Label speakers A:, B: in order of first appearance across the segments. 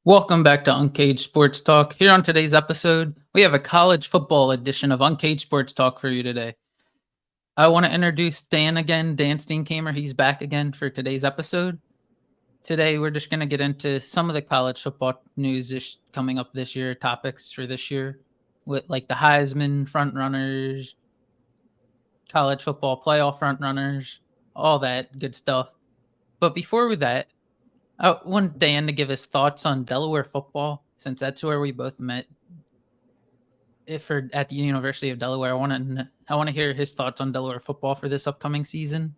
A: Welcome back to Uncaged Sports Talk. Here on today's episode, we have a college football edition of Uncaged Sports Talk for you today. I want to introduce Dan again, Dan Steenkamer. He's back again for today's episode. Today, we're just going to get into some of the college football news coming up this year, topics for this year, with like the Heisman frontrunners, college football playoff frontrunners, all that good stuff. But before that, I want Dan to give his thoughts on Delaware football, since that's where we both met. At the University of Delaware, I want to hear his thoughts on Delaware football for this upcoming season,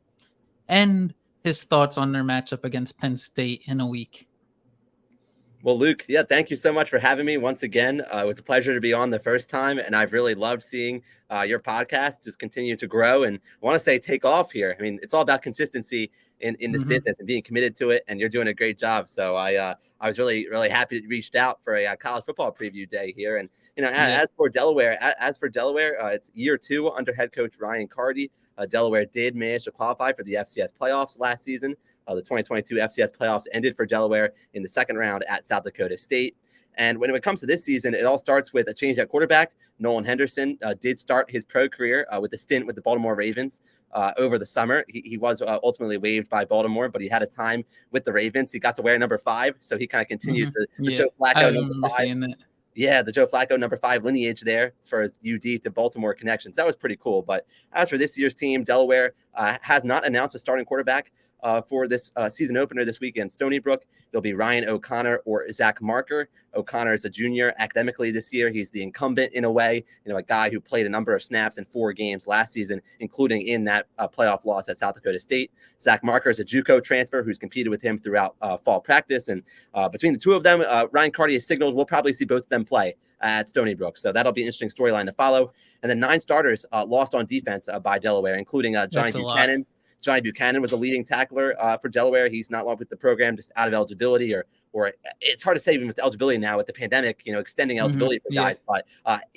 A: and his thoughts on their matchup against Penn State in a week.
B: Well, Luke, thank you so much for having me once again. It was a pleasure to be on the first time, and I've really loved seeing your podcast just continue to grow. And I want to say take off here. I mean, it's all about consistency in this business and being committed to it, and you're doing a great job. So I was really, really happy that you reached out for a college football preview day here. And, as for Delaware, it's year 2 under head coach Ryan Carty. Delaware did manage to qualify for the FCS playoffs last season. The 2022 FCS playoffs ended for Delaware in the second round at South Dakota State. And when it comes to this season, it all starts with a change at quarterback. Nolan Henderson did start his pro career with a stint with the Baltimore Ravens over the summer. He was ultimately waived by Baltimore, but he had a time with the Ravens. He got to wear number 5, so he kind of continued the Joe Flacco number 5. Yeah, the Joe Flacco number 5 lineage there as far as UD to Baltimore connections. That was pretty cool. But as for this year's team, Delaware has not announced a starting quarterback for this season opener this week in Stony Brook. It'll be Ryan O'Connor or Zach Marker. O'Connor is a junior academically this year. He's the incumbent in a way, a guy who played a number of snaps in 4 games last season, including in that playoff loss at South Dakota State. Zach Marker is a JUCO transfer who's competed with him throughout fall practice. And between the two of them, Ryan Carty has signaled we'll probably see both of them play at Stony Brook. So that'll be an interesting storyline to follow. And then 9 starters lost on defense by Delaware, including Johnny Buchanan. Johnny Buchanan was a leading tackler for Delaware. He's not long with the program, just out of eligibility, or it's hard to say even with eligibility now with the pandemic, extending eligibility for guys, but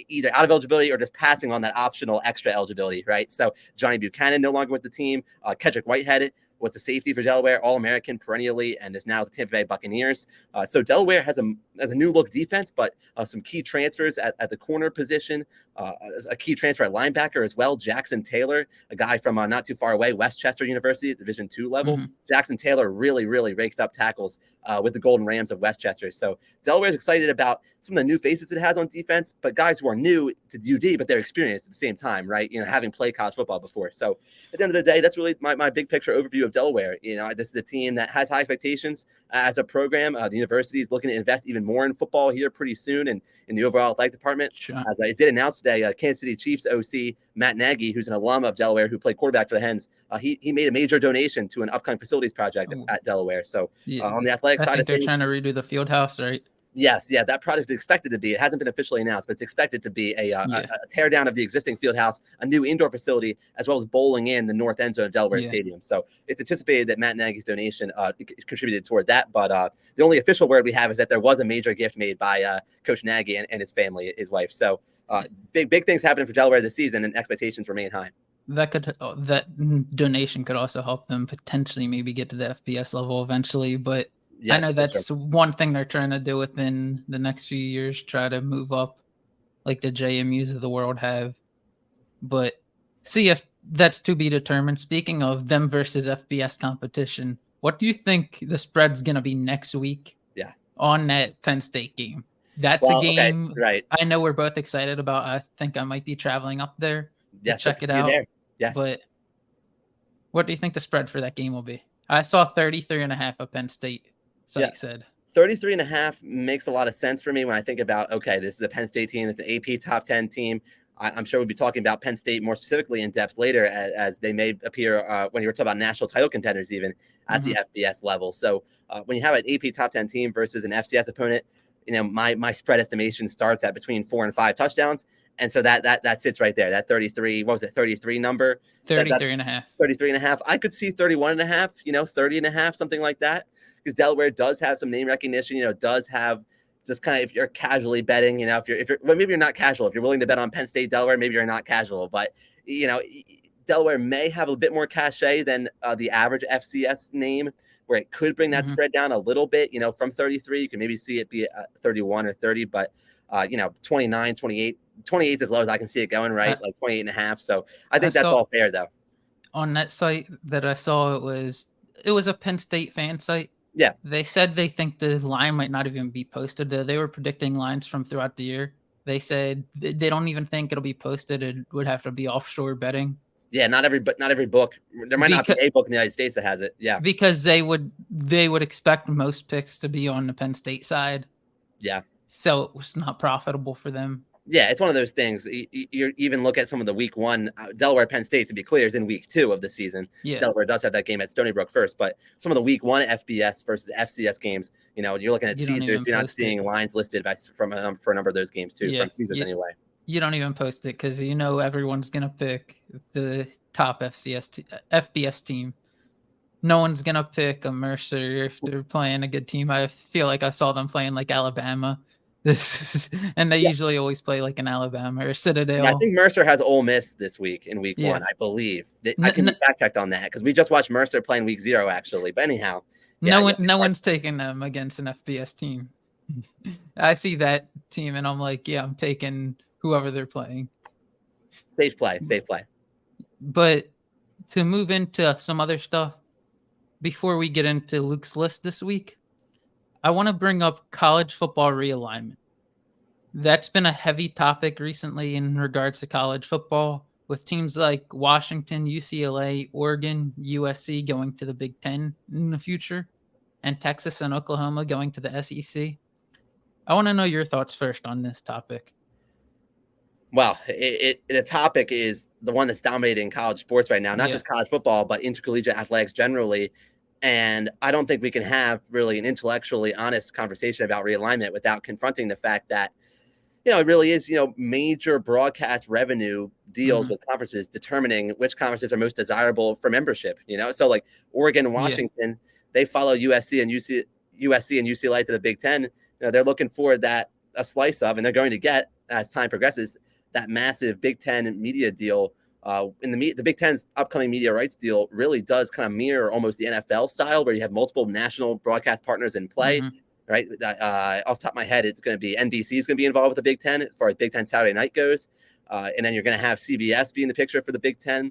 B: either out of eligibility or just passing on that optional extra eligibility, right? So Johnny Buchanan no longer with the team. Kedrick Whitehead was a safety for Delaware, All-American perennially, and is now the Tampa Bay Buccaneers. So Delaware has a new look defense, but some key transfers at the corner position, a key transfer at linebacker as well. Jackson Taylor, a guy from not too far away, Westchester University at Division II level. Jackson Taylor really, really raked up tackles with the Golden Rams of Westchester. So Delaware's excited about some of the new faces it has on defense, but guys who are new to UD, but they're experienced at the same time, right? Having played college football before. So at the end of the day, that's really my big picture overview of Delaware. This is a team that has high expectations as a program. The university is looking to invest even more in football here pretty soon and in the overall athletic department. Sure. As I did announce today, Kansas City Chiefs OC Matt Nagy, who's an alum of Delaware who played quarterback for the Hens, he made a major donation to an upcoming facilities project at Delaware. So on the athletic side of things,
A: they're trying to redo the field house, right?
B: Yes, that project is expected to be. It hasn't been officially announced, but it's expected to be a tear down of the existing field house, a new indoor facility, as well as bowling in the north end zone of Delaware Stadium. So it's anticipated that Matt Nagy's donation contributed toward that. But the only official word we have is that there was a major gift made by Coach Nagy and his family, his wife. So big things happening for Delaware this season, and expectations remain high.
A: That donation could also help them potentially maybe get to the FBS level eventually, but. Yes, I know that's one thing they're trying to do within the next few years, try to move up like the JMUs of the world have. But see if that's to be determined. Speaking of them versus FBS competition, what do you think the spread's going to be next week on that Penn State game? That's a game
B: okay, right.
A: I know we're both excited about. I think I might be traveling up there to check it out.
B: Yes.
A: But what do you think the spread for that game will be? I saw 33.5 of Penn State. Said
B: 33.5 makes a lot of sense for me when I think about, okay, this is a Penn State team. It's an AP top 10 team. I'm sure we'll be talking about Penn State more specifically in depth later, as they may appear when you were talking about national title contenders, even at the FBS level. So when you have an AP top 10 team versus an FCS opponent, my spread estimation starts at between 4 and 5 touchdowns. And so that sits right there. That 33, what was it, 33 number?
A: 33 and a half.
B: 33 and a half. I could see 31 and a half, 30 and a half, something like that. Because Delaware does have some name recognition, does have just kind of, if you're casually betting, if you're well, maybe you're not casual. If you're willing to bet on Penn State, Delaware, maybe you're not casual. But, Delaware may have a bit more cachet than the average FCS name, where it could bring that spread down a little bit, from 33. You can maybe see it be at 31 or 30, but, 29, 28 is as low as I can see it going, right? Like 28 and a half. So I think that's all fair, though.
A: On that site that I saw, it was a Penn State fan site.
B: Yeah.
A: They said they think the line might not even be posted. They were predicting lines from throughout the year. They said they don't even think it'll be posted. It would have to be offshore betting.
B: Yeah, not every book. There might not be a book in the United States that has it. Yeah.
A: Because they would expect most picks to be on the Penn State side.
B: Yeah.
A: So it was not profitable for them.
B: Yeah, it's one of those things. You even look at some of the week 1, Delaware Penn State, to be clear, is in week 2 of the season.
A: Yeah.
B: Delaware does have that game at Stony Brook first, but some of the week 1 FBS versus FCS games, you're looking at Caesars. You're not seeing lines listed for a number of those games too, from Caesars anyway. You
A: don't even post it because everyone's gonna pick the top FBS team. No one's gonna pick a Mercer if they're playing a good team. I feel like I saw them playing like Alabama. And they usually always play like an Alabama or Citadel.
B: Yeah, I think Mercer has Ole Miss this week in week 1, I believe. I can be fact checked on that because we just watched Mercer playing week 0 actually. But anyhow,
A: no one's taking them against an FBS team. I see that team and I'm like, I'm taking whoever they're playing.
B: Safe play.
A: But to move into some other stuff before we get into Luke's list this week, I want to bring up college football realignment. That's been a heavy topic recently in regards to college football, with teams like Washington, UCLA, Oregon, USC going to the Big Ten in the future, and Texas and Oklahoma going to the SEC. I want to know your thoughts first on this topic.
B: Well, the topic is the one that's dominating college sports right now, not just college football, but intercollegiate athletics generally. And I don't think we can have really an intellectually honest conversation about realignment without confronting the fact that, it really is, major broadcast revenue deals with conferences determining which conferences are most desirable for membership, So like Oregon and Washington, they follow USC and UCLA to the Big Ten. They're looking for a slice of, and they're going to get, as time progresses, that massive Big Ten media deal. In the Big Ten's upcoming media rights deal really does kind of mirror almost the NFL style, where you have multiple national broadcast partners in play, right? Off the top of my head, it's going to be NBC is going to be involved with the Big Ten as far as Big Ten Saturday night goes. And then you're going to have CBS be in the picture for the Big Ten.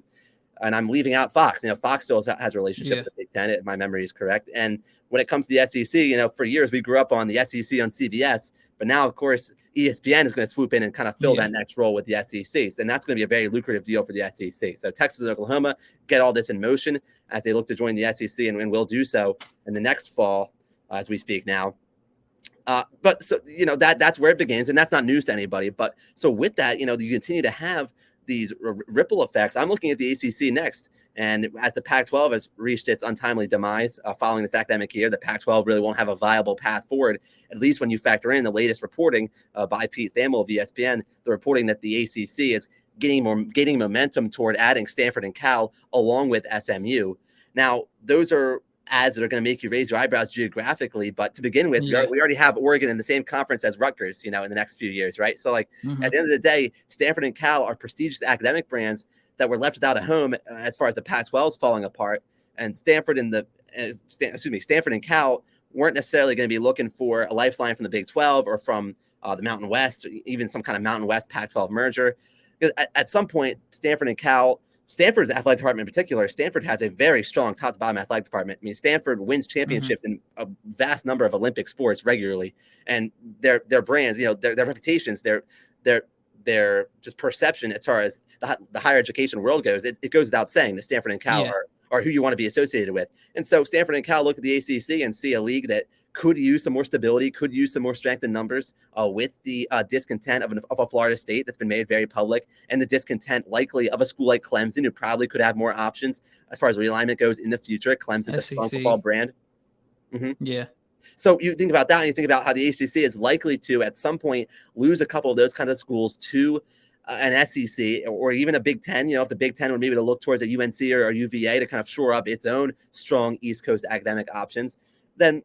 B: And I'm leaving out Fox. Fox still has a relationship with the Big Ten, if my memory is correct. And when it comes to the SEC, for years we grew up on the SEC on CBS. But now, of course, ESPN is going to swoop in and kind of fill that next role with the SEC. And that's going to be a very lucrative deal for the SEC. So Texas and Oklahoma get all this in motion as they look to join the SEC and will do so in the next fall as we speak now. But so, that's where it begins. And that's not news to anybody. But so with that, you continue to have these ripple effects. I'm looking at the ACC next. And as the Pac-12 has reached its untimely demise following this academic year, the Pac-12 really won't have a viable path forward, at least when you factor in the latest reporting by Pete Thamel of ESPN, the reporting that the ACC is gaining momentum toward adding Stanford and Cal along with SMU. Now, those are ads that are going to make you raise your eyebrows geographically. But to begin with, we already have Oregon in the same conference as Rutgers, in the next few years, right? So at the end of the day, Stanford and Cal are prestigious academic brands that were left without a home as far as the Pac-12 is falling apart. And Stanford and Cal weren't necessarily going to be looking for a lifeline from the Big 12 or from the Mountain West, or even some kind of Mountain West Pac-12 merger. Because at some point, Stanford and Cal, Stanford's athletic department in particular, Stanford has a very strong top-to-bottom athletic department. I mean, Stanford wins championships in a vast number of Olympic sports regularly, and their brands, their reputations, their just perception as far as the higher education world goes, it goes without saying that Stanford and Cal or who you want to be associated with. And so Stanford and Cal look at the ACC and see a league that could use some more stability, could use some more strength in numbers with the discontent of a Florida State that's been made very public, and the discontent likely of a school like Clemson, who probably could have more options as far as realignment goes in the future. Clemson's a strong football brand.
A: Yeah.
B: So you think about that, and you think about how the ACC is likely to, at some point, lose a couple of those kinds of schools to an SEC or even a Big Ten. If the Big Ten would maybe to look towards a UNC or UVA to kind of shore up its own strong East Coast academic options, then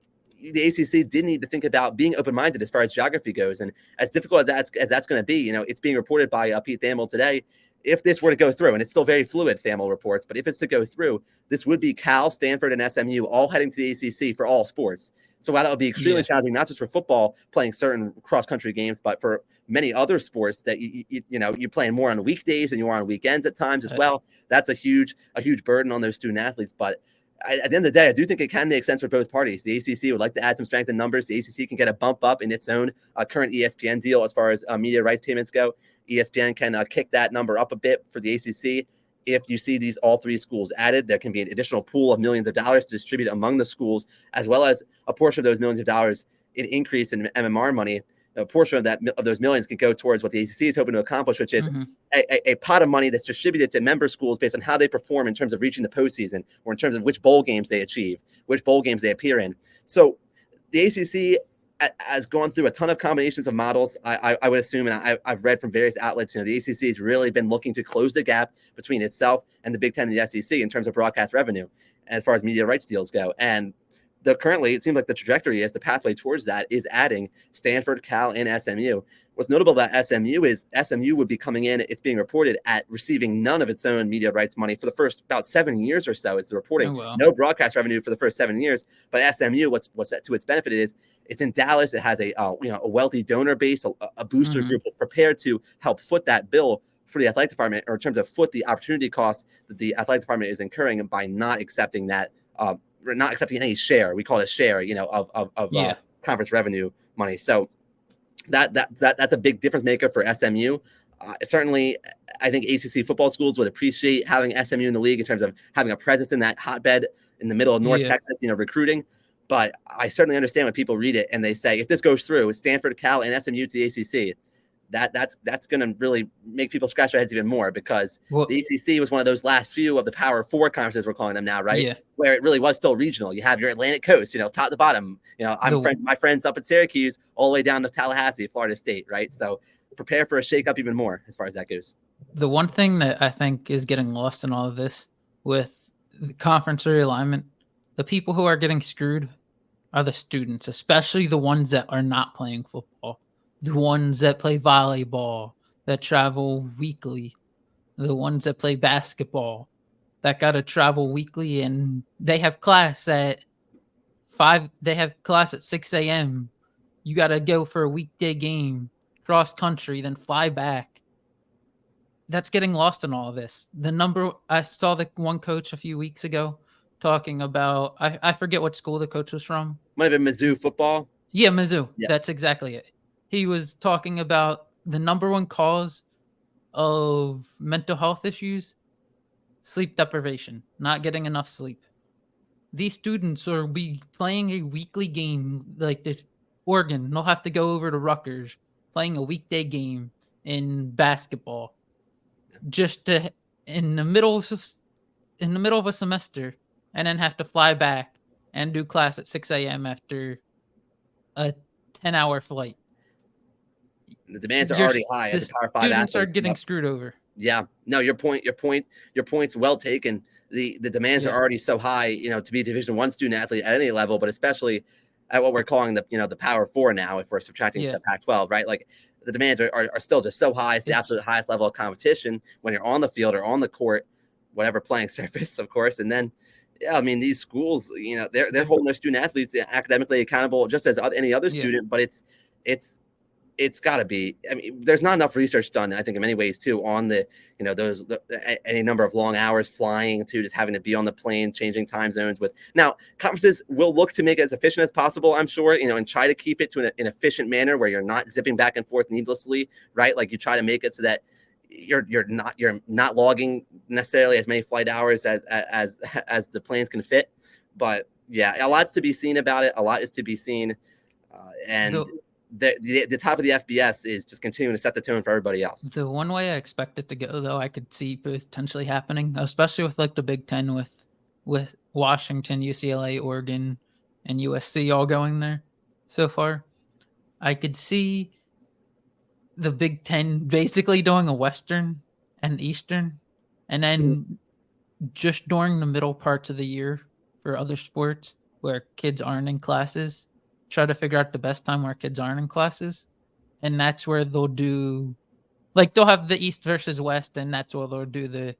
B: the ACC did need to think about being open-minded as far as geography goes. And as difficult as that's going to be, it's being reported by Pete Thamel today. If this were to go through, and it's still very fluid, Thamel reports, but if it's to go through, this would be Cal, Stanford, and SMU all heading to the ACC for all sports. So while that would be extremely challenging, not just for football playing certain cross-country games, but for many other sports that you're playing more on weekdays and you are on weekends at times as well. That's a huge burden on those student athletes. But at the end of the day, I do think it can make sense for both parties. The ACC would like to add some strength in numbers. The ACC can get a bump up in its own current ESPN deal as far as media rights payments go. ESPN can kick that number up a bit for the ACC. If you see these all three schools added, there can be an additional pool of millions of dollars to distribute among the schools, as well as a portion of those millions of dollars in increase in MMR money. A portion of those millions can go towards what the ACC is hoping to accomplish, which is a pot of money that's distributed to member schools based on how they perform in terms of reaching the postseason or in terms of which bowl games they achieve, which bowl games they appear in. So the ACC has gone through a ton of combinations of models. I would assume, and I've read from various outlets, the ACC has really been looking to close the gap between itself and the Big Ten and the SEC in terms of broadcast revenue as far as media rights deals go. And currently, it seems like the trajectory is the pathway towards that is adding Stanford, Cal, and SMU. What's notable about SMU is SMU would be coming in, it's being reported, at receiving none of its own media rights money for the first about 7 years or so. It's the reporting. Oh, wow. No broadcast revenue for the first 7 years. But SMU, what's to its benefit is it's in Dallas. It has a wealthy donor base, a booster group that's prepared to help foot that bill for the athletic department, or in terms of foot the opportunity cost that the athletic department is incurring by not accepting that. Not accepting any share. We call it a share, of conference revenue money. So that's a big difference maker for SMU. Certainly, I think ACC football schools would appreciate having SMU in the league in terms of having a presence in that hotbed in the middle of North Texas, recruiting. But I certainly understand when people read it and they say, if this goes through, it's Stanford, Cal, and SMU to the ACC. That's going to really make people scratch their heads even more, because the ACC was one of those last few of the Power Four conferences, we're calling them now, right? Yeah. Where it really was still regional. You have your Atlantic Coast, top to bottom. My friends up at Syracuse, all the way down to Tallahassee, Florida State, right? So prepare for a shakeup even more as far as that goes.
A: The one thing that I think is getting lost in all of this with the conference realignment, the people who are getting screwed are the students, especially the ones that are not playing football. The ones that play volleyball, that travel weekly, the ones that play basketball, that got to travel weekly, and they have class at 5. They have class at 6 a.m. You got to go for a weekday game, cross country, then fly back. That's getting lost in all of this. I saw the one coach a few weeks ago talking about, I forget what school the coach was from.
B: Might have been Mizzou football.
A: Yeah, Mizzou. Yeah. That's exactly it. He was talking about the number one cause of mental health issues, sleep deprivation, not getting enough sleep. These students are playing a weekly game like this. Oregon, they'll have to go over to Rutgers, playing a weekday game in basketball, just to in the middle of a semester, and then have to fly back and do class at 6 a.m. after a 10-hour flight.
B: The demands are already high as a Power 5 athlete.
A: Students are getting screwed over.
B: Yeah, no, your point's well taken. The demands are already so high, to be a Division I student athlete at any level, but especially at what we're calling the Power 4 now, if we're subtracting the Pac-12, right? Like the demands are still just so high. It's the absolute highest level of competition when you're on the field or on the court, whatever playing surface, of course. And then, these schools, they're holding their student athletes academically accountable just as any other student, but it's got to be. There's not enough research done, I think, in many ways too, on any number of long hours flying to just having to be on the plane, changing time zones. Now, conferences will look to make it as efficient as possible, I'm sure, and try to keep it to an efficient manner where you're not zipping back and forth needlessly, right? Like you try to make it so that you're not logging necessarily as many flight hours as the planes can fit. But yeah, a lot's to be seen about it. A lot is to be seen, and the top of the FBS is just continuing to set the tone for everybody else.
A: The one way I expect it to go, though, I could see potentially happening, especially with like the Big Ten, with Washington, UCLA, Oregon, and USC all going there so far. I could see the Big Ten basically doing a Western and Eastern, and then just during the middle parts of the year for other sports where kids aren't in classes, try to figure out the best time where kids aren't in classes. And that's where they'll do, like, they'll have the East versus West, and that's where they'll do the,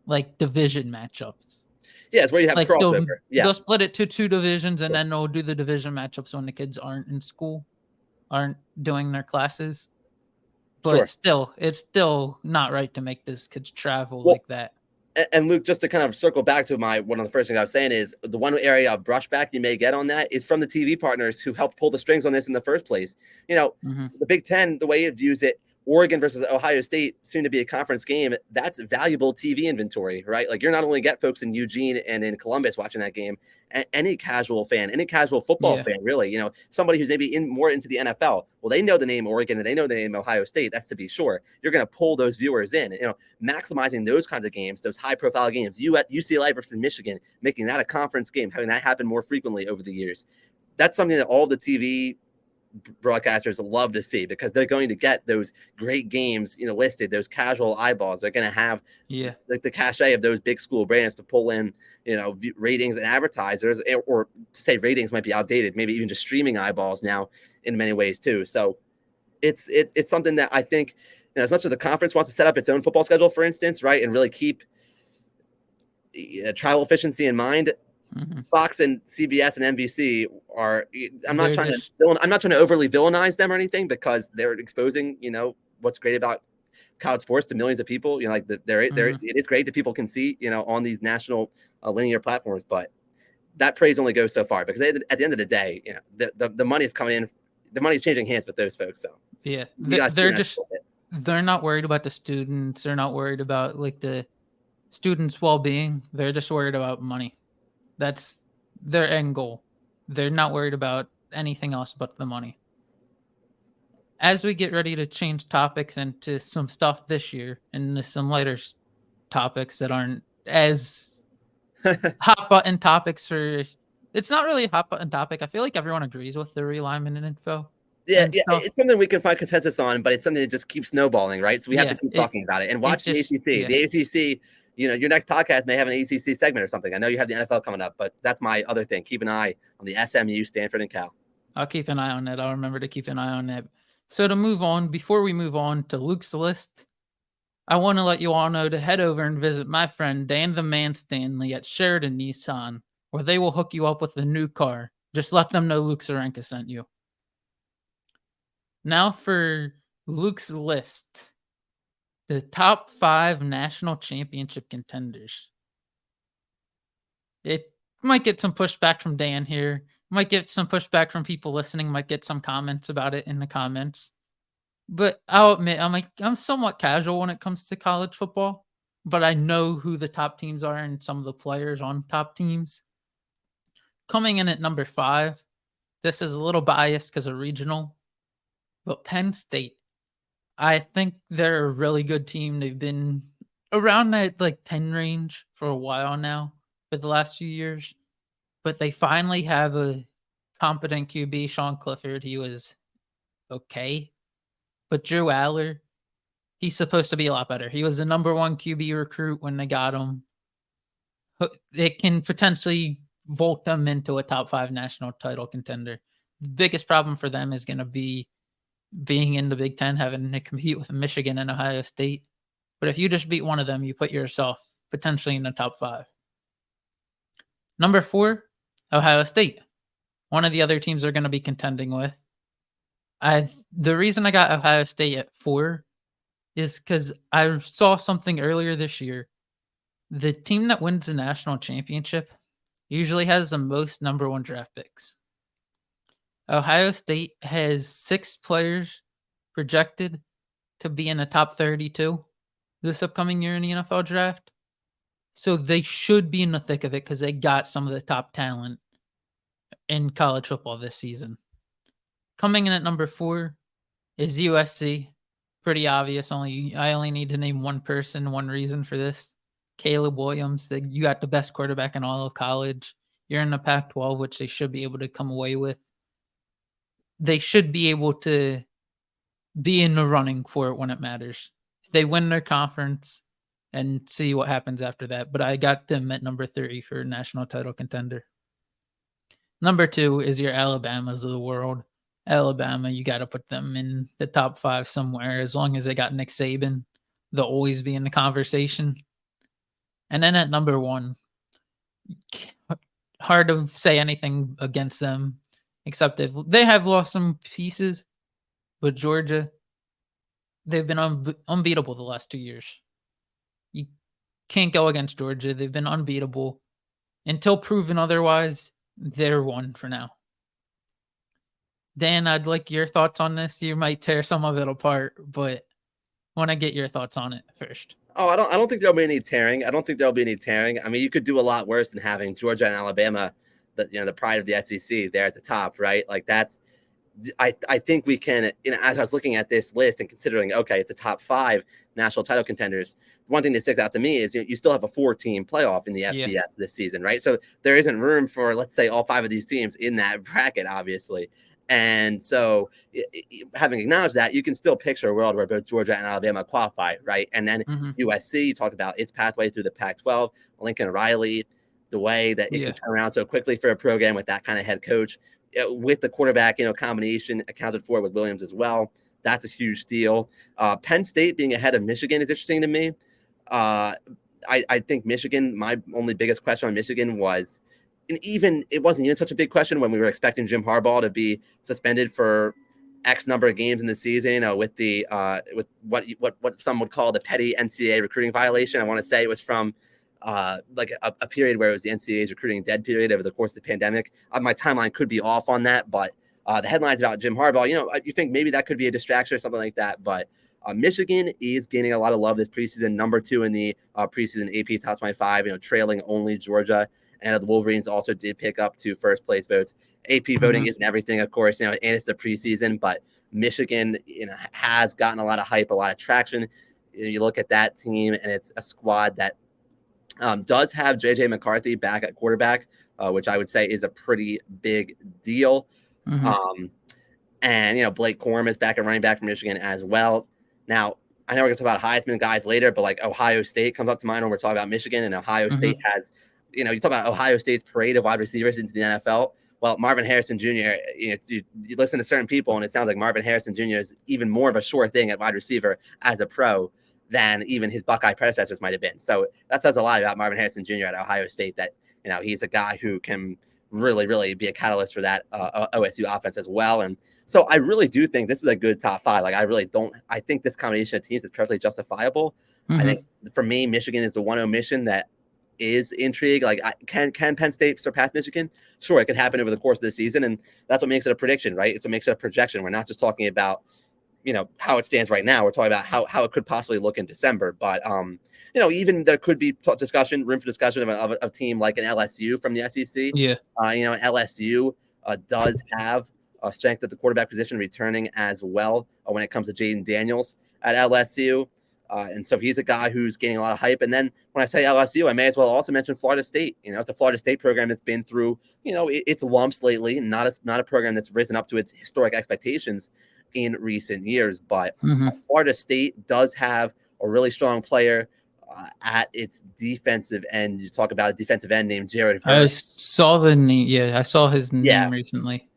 A: like, division matchups.
B: Yeah, it's where you have
A: Like,
B: crossover.
A: they'll split it to 2 divisions, and then they'll do the division matchups when the kids aren't in school, aren't doing their classes. But still, it's still not right to make those kids travel like that.
B: And Luke, just to kind of circle back to one of the first things I was saying is the one area of brushback you may get on that is from the TV partners who helped pull the strings on this in the first place. The Big Ten, the way it views it, Oregon versus Ohio State, soon to be a conference game, that's valuable TV inventory, right? Like, you're not only get folks in Eugene and in Columbus watching that game, any casual fan, any casual football fan, really, somebody who's maybe more into the NFL, well, they know the name Oregon and they know the name Ohio State. That's to be sure. You're going to pull those viewers in, maximizing those kinds of games, those high profile games, UCLA versus Michigan, making that a conference game, having that happen more frequently over the years. That's something that all the TV broadcasters love to see, because they're going to get those great games, listed, those casual eyeballs. They're going to have like the cachet of those big school brands to pull in, ratings and advertisers, or to say ratings might be outdated, maybe even just streaming eyeballs now in many ways too. So it's something that I think, as much as the conference wants to set up its own football schedule, for instance, right, and really keep travel efficiency in mind, Fox and CBS and NBC are. I'm not trying to overly villainize them or anything, because they're exposing, what's great about college sports to millions of people. It is great that people can see, on these national linear platforms, but that praise only goes so far, because at the end of the day, the money is coming in, the money's changing hands with those folks. So
A: they're not worried about the students. They're not worried about like the students' well-being. They're just worried about money. That's their end goal. They're not worried about anything else but the money. As we get ready to change topics into some stuff this year, and some lighter topics that aren't as hot button topics it's not really a hot button topic. I feel like everyone agrees with the realignment and info.
B: Yeah, it's something we can find consensus on, but it's something that just keeps snowballing, right? So we have to keep talking about it and watch the ACC. The ACC, your next podcast may have an ACC segment or something. I know you have the NFL coming up, but that's my other thing. Keep an eye on the SMU, Stanford, and Cal.
A: I'll keep an eye on it. I'll remember to keep an eye on it. So to move on, before we move on to Luke's list, I want to let you all know to head over and visit my friend Dan the Man Stanley at Sheridan Nissan, where they will hook you up with a new car. Just let them know Luke Sarenka sent you. Now for Luke's list. The top 5 national championship contenders. It might get some pushback from Dan here. Might get some pushback from people listening. Might get some comments about it in the comments. But I'll admit, I'm somewhat casual when it comes to college football. But I know who the top teams are and some of the players on top teams. Coming in at number 5. This is a little biased because of regional. But Penn State. I think they're a really good team. They've been around that like 10 range for a while now, for the last few years. But they finally have a competent QB, Sean Clifford. He was okay. But Joe Aller, he's supposed to be a lot better. He was the number 1 QB recruit when they got him. It can potentially vault them into a top 5 national title contender. The biggest problem for them is going to be being in the Big Ten, having to compete with Michigan and Ohio State. But if you just beat one of them, you put yourself potentially in the top 5. Number 4, Ohio State. One of the other teams they're going to be contending with. The reason I got Ohio State at 4 is because I saw something earlier this year. The team that wins the national championship usually has the most number 1 draft picks. Ohio State has 6 players projected to be in the top 32 this upcoming year in the NFL draft. So they should be in the thick of it because they got some of the top talent in college football this season. Coming in at number 4 is USC. Pretty obvious. I only need to name one person, one reason for this. Caleb Williams. You got the best quarterback in all of college. You're in the Pac-12, which they should be able to come away with. They should be able to be in the running for it when it matters. They win their conference and see what happens after that. But I got them at number 3 for national title contender. Number 2 is your Alabamas of the world. Alabama, you got to put them in the top 5 somewhere. As long as they got Nick Saban, they'll always be in the conversation. And then at number 1, hard to say anything against them, except if they have lost some pieces. But Georgia, they've been unbeatable the last 2 years. You can't go against Georgia. They've been unbeatable. Until proven otherwise, they're one for now. Dan, I'd like your thoughts on this. You might tear some of it apart, but want to get your thoughts on it first.
B: Oh, I don't think there'll be any tearing. I mean, you could do a lot worse than having Georgia and Alabama, the pride of the SEC, there at the top, right? Like that's. I think we can, as I was looking at this list and considering, okay, it's the top 5 national title contenders. One thing that sticks out to me is you still have a 4-team playoff in the FBS this season, right? So there isn't room for, let's say, all 5 of these teams in that bracket, obviously. And so having acknowledged that, you can still picture a world where both Georgia and Alabama qualify, right? And then USC, you talked about its pathway through the Pac-12, Lincoln Riley, the way that it can turn around so quickly for a program with that kind of head coach. With the quarterback, combination accounted for with Williams as well. That's a huge deal. Penn State being ahead of Michigan is interesting to me. I think Michigan, my only biggest question on Michigan was, and it wasn't even such a big question when we were expecting Jim Harbaugh to be suspended for X number of games in the season with with what some would call the petty NCAA recruiting violation. I want to say it was from like a period where it was the NCAA's recruiting dead period over the course of the pandemic. My timeline could be off on that, but the headlines about Jim Harbaugh, you think maybe that could be a distraction or something like that. But Michigan is gaining a lot of love this preseason, number 2 in the preseason AP top 25, trailing only Georgia. And the Wolverines also did pick up 2 first place votes. AP voting isn't everything, of course, and it's the preseason, but Michigan, has gotten a lot of hype, a lot of traction. You look at that team, and it's a squad that does have J.J. McCarthy back at quarterback, which I would say is a pretty big deal. And, Blake Corum is back at running back for Michigan as well. Now, I know we're going to talk about Heisman guys later, but like Ohio State comes up to mind when we're talking about Michigan, and Ohio State has, you talk about Ohio State's parade of wide receivers into the NFL. Well, Marvin Harrison Jr., you listen to certain people, and it sounds like Marvin Harrison Jr. is even more of a sure thing at wide receiver as a pro than even his Buckeye predecessors might have been. So that says a lot about Marvin Harrison Jr. at Ohio State, that, he's a guy who can really, really be a catalyst for that OSU offense as well. And so I really do think this is a good top 5. Like, I think this combination of teams is perfectly justifiable. I think for me, Michigan is the one omission that is intrigue. Like, can Penn State surpass Michigan? Sure, it could happen over the course of the season. And that's what makes it a prediction, right? It's what makes it a projection. We're not just talking about, how it stands right now. We're talking about how it could possibly look in December. But, even there could be room for discussion of a team like an LSU from the SEC. LSU does have a strength at the quarterback position returning as well when it comes to Jaden Daniels at LSU. And so he's a guy who's gaining a lot of hype. And then when I say LSU, I may as well also mention Florida State. It's a Florida State program that's been through, its lumps lately, and not a program that's risen up to its historic expectations in recent years. But Florida State does have a really strong player at its defensive end. You talk about a defensive end named Jared Verse.
A: I saw the name. Yeah, I saw his name recently.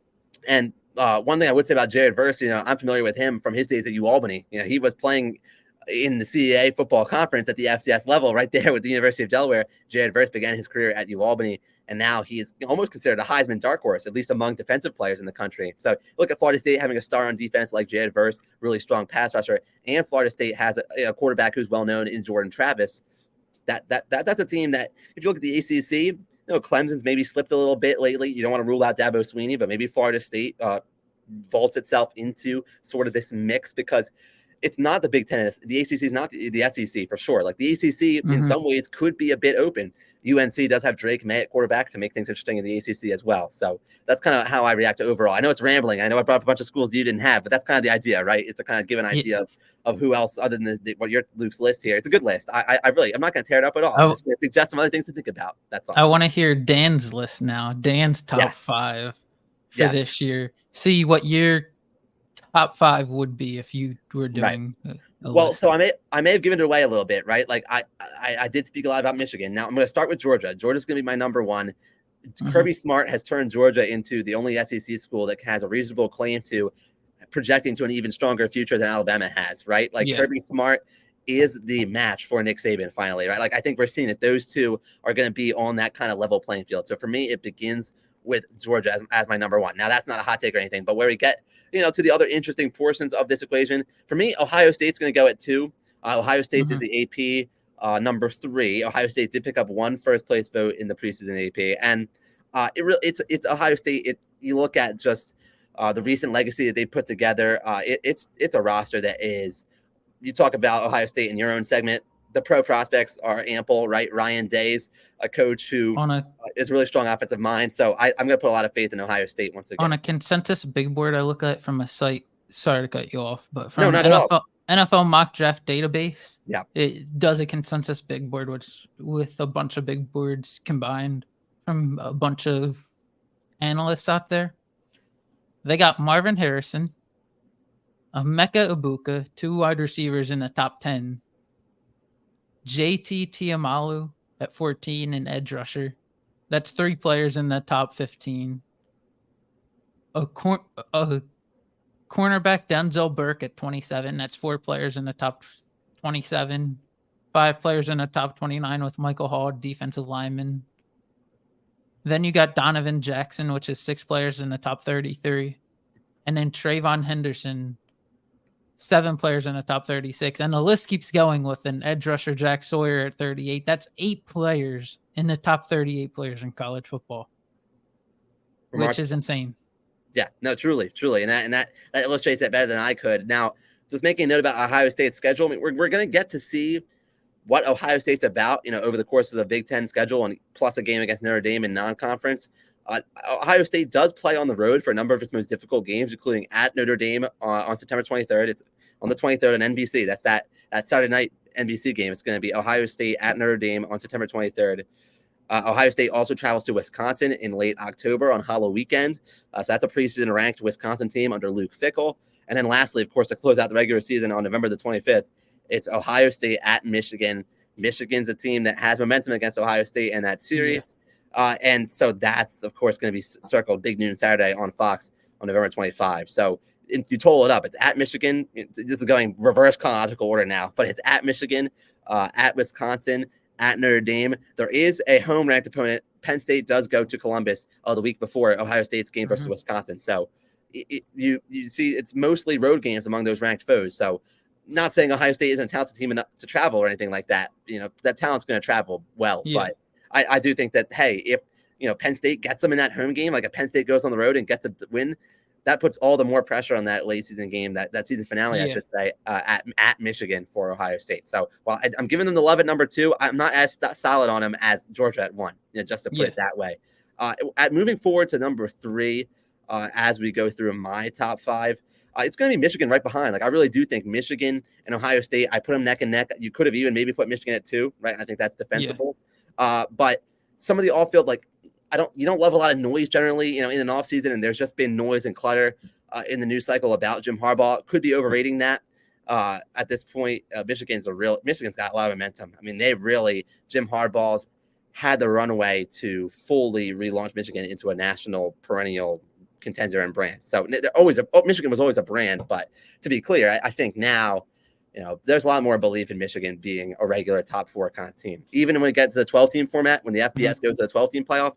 B: And one thing I would say about Jared Verse, I'm familiar with him from his days at UAlbany. He was playing in the CAA football conference at the FCS level right there with the University of Delaware. Jared Verse began his career at UAlbany, and now he's almost considered a Heisman dark horse, at least among defensive players in the country. So look at Florida State having a star on defense like Jared Verse, really strong pass rusher, and Florida State has a quarterback who's well known in Jordan Travis. That's a team that, if you look at the ACC, Clemson's maybe slipped a little bit lately. You don't want to rule out Dabo Swinney, but maybe Florida State vaults itself into sort of this mix, because it's not the Big Ten. The ACC is not the SEC for sure. Like the ACC in some ways could be a bit open. UNC does have Drake May at quarterback to make things interesting in the ACC as well. So that's kind of how I react to overall. I know it's rambling. I know I brought up a bunch of schools you didn't have, but that's kind of the idea, right? It's to kind of give an idea of who else other than what your Luke's list here. It's a good list. I'm not going to tear it up at all. I'm just going to suggest some other things to think about. That's all.
A: I want to hear Dan's list now. Dan's top 5 for this year. See what your top 5 would be if you were doing a list.
B: So I may have given it away a little bit, right? Like I did speak a lot about Michigan. Now I'm going to start with Georgia. Georgia's going to be my number 1. Kirby Smart has turned Georgia into the only SEC school that has a reasonable claim to projecting to an even stronger future than Alabama has, right? Like Kirby Smart is the match for Nick Saban finally, right? Like I think we're seeing that those two are going to be on that kind of level playing field. So for me, it begins with Georgia as my number 1. Now that's not a hot take or anything, but where we get, to the other interesting portions of this equation, for me, Ohio State's going to go at 2. Ohio State is the AP number 3. Ohio State did pick up 1 first place vote in the preseason AP, and it's Ohio State. You look at just the recent legacy that they put together. It's a roster that is. You talk about Ohio State in your own segment. The pro prospects are ample, right? Ryan Day's a coach who is a really strong offensive mind. So I'm going to put a lot of faith in Ohio State once again.
A: On a consensus big board I look at from a site, sorry to cut you off, but from NFL mock draft database, it does a consensus big board, which with a bunch of big boards combined from a bunch of analysts out there. They got Marvin Harrison, Emeka Ibuka, 2 wide receivers in the top 10. JT Tiamalu at 14, an edge rusher. That's 3 players in the top 15. A cornerback, Denzel Burke at 27. That's 4 players in the top 27. 5 players in the top 29 with Michael Hall, defensive lineman. Then you got Donovan Jackson, which is 6 players in the top 33. And then Trayvon Henderson, 7 players in the top 36. And the list keeps going with an edge rusher, Jack Sawyer at 38. That's 8 players in the top 38 players in college football, which is insane.
B: Yeah, no, truly. And that illustrates that better than I could. Now, just making a note about Ohio State's schedule. I mean, we're going to get to see what Ohio State's about, over the course of the Big Ten schedule, and plus a game against Notre Dame in non-conference. Ohio State does play on the road for a number of its most difficult games, including at Notre Dame on September 23rd. It's on the 23rd on NBC. That's that Saturday night NBC game. It's going to be Ohio State at Notre Dame on September 23rd. Ohio State also travels to Wisconsin in late October on Halloween weekend. So that's a preseason ranked Wisconsin team under Luke Fickell. And then lastly, of course, to close out the regular season on November the 25th, it's Ohio State at Michigan. Michigan's a team that has momentum against Ohio State in that series. And so that's, of course, going to be circled Big Noon Saturday on Fox on November 25. So you total it up. It's at Michigan. This is going reverse chronological order now, but it's at Michigan, at Wisconsin, at Notre Dame. There is a home ranked opponent. Penn State does go to Columbus the week before Ohio State's game versus Wisconsin. So you see it's mostly road games among those ranked foes. So not saying Ohio State isn't a talented team enough to travel or anything like that. That talent's going to travel well, but I do think that, hey, if Penn State gets them in that home game, like if Penn State goes on the road and gets a win, that puts all the more pressure on that late season game, that season finale, I should say, at Michigan for Ohio State. So while I'm giving them the love at number 2, I'm not as solid on them as Georgia at 1, just to put it that way. Moving forward to number 3, as we go through my top 5, it's going to be Michigan right behind. Like I really do think Michigan and Ohio State, I put them neck and neck. You could have even maybe put Michigan at 2, right? I think that's defensible. But some of the off-field, like you don't love a lot of noise generally, in an offseason, and there's just been noise and clutter in the news cycle about Jim Harbaugh. Could be overrating that at this point. Michigan's got a lot of momentum. I mean, Jim Harbaugh's had the runway to fully relaunch Michigan into a national perennial contender and brand. So Michigan was always a brand, but to be clear, I think now, there's a lot more belief in Michigan being a regular top 4 kind of team. Even when we get to the 12-team format, when the FBS goes to the 12-team playoff,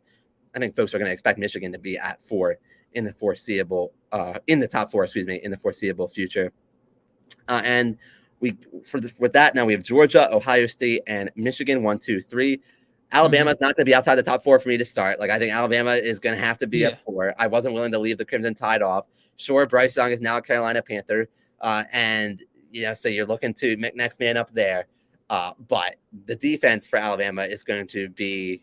B: I think folks are going to expect Michigan to be at 4 in the top 4, in the foreseeable future. And with that, now we have Georgia, Ohio State, and Michigan, 1, 2, 3. Alabama's not going to be outside the top 4 for me to start. Like I think Alabama is going to have to be at 4. I wasn't willing to leave the Crimson Tide off. Sure, Bryce Young is now a Carolina Panther, and so you're looking to next man up there. But the defense for Alabama is going to be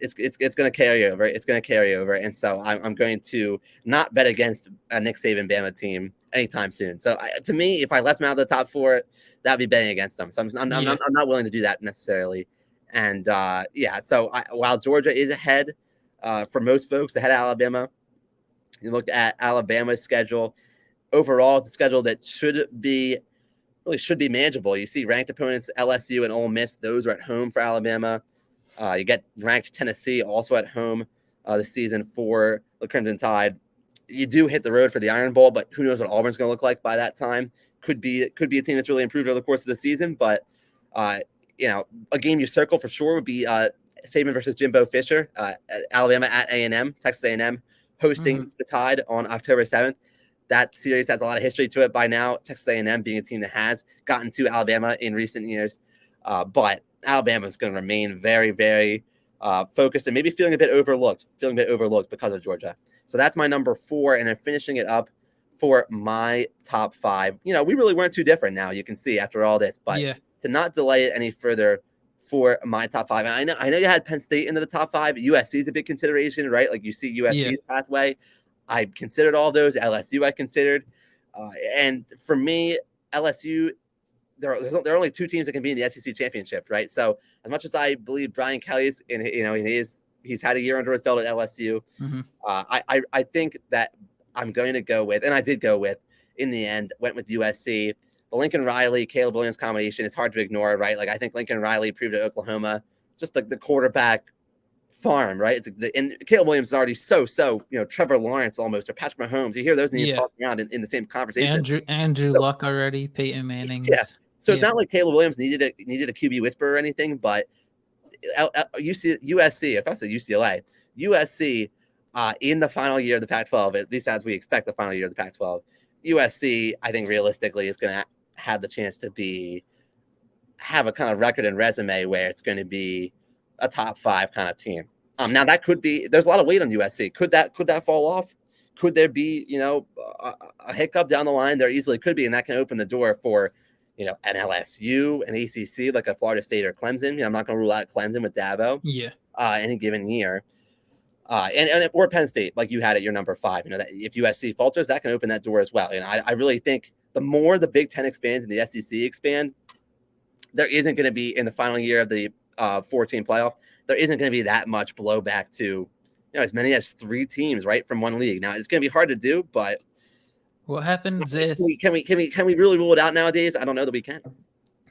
B: it's going to carry over. It's going to carry over, and so I'm going to not bet against a Nick Saban Bama team anytime soon. So to me, if I left them out of the top 4, that'd be betting against them. So I'm not willing to do that necessarily. And so while Georgia is ahead for most folks, ahead of Alabama, you look at Alabama's schedule. Overall, it's a schedule that should be manageable. You see ranked opponents, LSU and Ole Miss, those are at home for Alabama. You get ranked Tennessee also at home this season for the Crimson Tide. You do hit the road for the Iron Bowl, but who knows what Auburn's going to look like by that time. Could be a team that's really improved over the course of the season, but a game you circle for sure would be Saban versus Jimbo Fisher, Alabama at A&M, Texas A&M hosting the Tide on October 7th. That series has a lot of history to it by now. Texas A&M being a team that has gotten to Alabama in recent years, but Alabama is going to remain very, very focused and maybe feeling a bit overlooked because of Georgia. So that's my number 4, and then finishing it up for my top 5. We really weren't too different now. You can see after all this, but to not delay it any further for my top 5. And I know you had Penn State into the top 5. USC is a big consideration, right? Like you see USC's pathway. I considered all those. LSU I considered. And for me, LSU, there are only 2 teams that can be in the SEC championship, right? So as much as I believe Brian Kelly's he's had a year under his belt at LSU, I think that I'm going to go with, and I did go with, in the end, went with USC. The Lincoln Riley, Caleb Williams combination is hard to ignore, right? Like I think Lincoln Riley proved at Oklahoma, just like the quarterback farm, right? And Caleb Williams is already so Trevor Lawrence almost, or Patrick Mahomes. You hear those names talking around in the same conversation.
A: Andrew Luck already, Peyton Manning.
B: Yeah. So it's not like Caleb Williams needed a QB whisperer or anything, but USC, if I said UCLA, USC in the final year of the Pac-12, at least as we expect the final year of the Pac-12, USC, I think realistically is going to have the chance to have a kind of record and resume where it's going to be a top 5 kind of team. Now that could be, there's a lot of weight on USC. Could that fall off? Could there be, a hiccup down the line? There easily could be, and that can open the door for, an LSU, an ACC, like a Florida State or Clemson. I'm not going to rule out Clemson with Dabo. Any given year. And or Penn State, like you had at your number 5. That if USC falters, that can open that door as well. And I really think the more the Big Ten expands and the SEC expand, there isn't going to be, in the final year of the 14 playoff, there isn't going to be that much blowback to, as many as 3 teams, right, from one league. Now it's going to be hard to do, but
A: what happens if
B: can we really rule it out nowadays? I don't know that we can.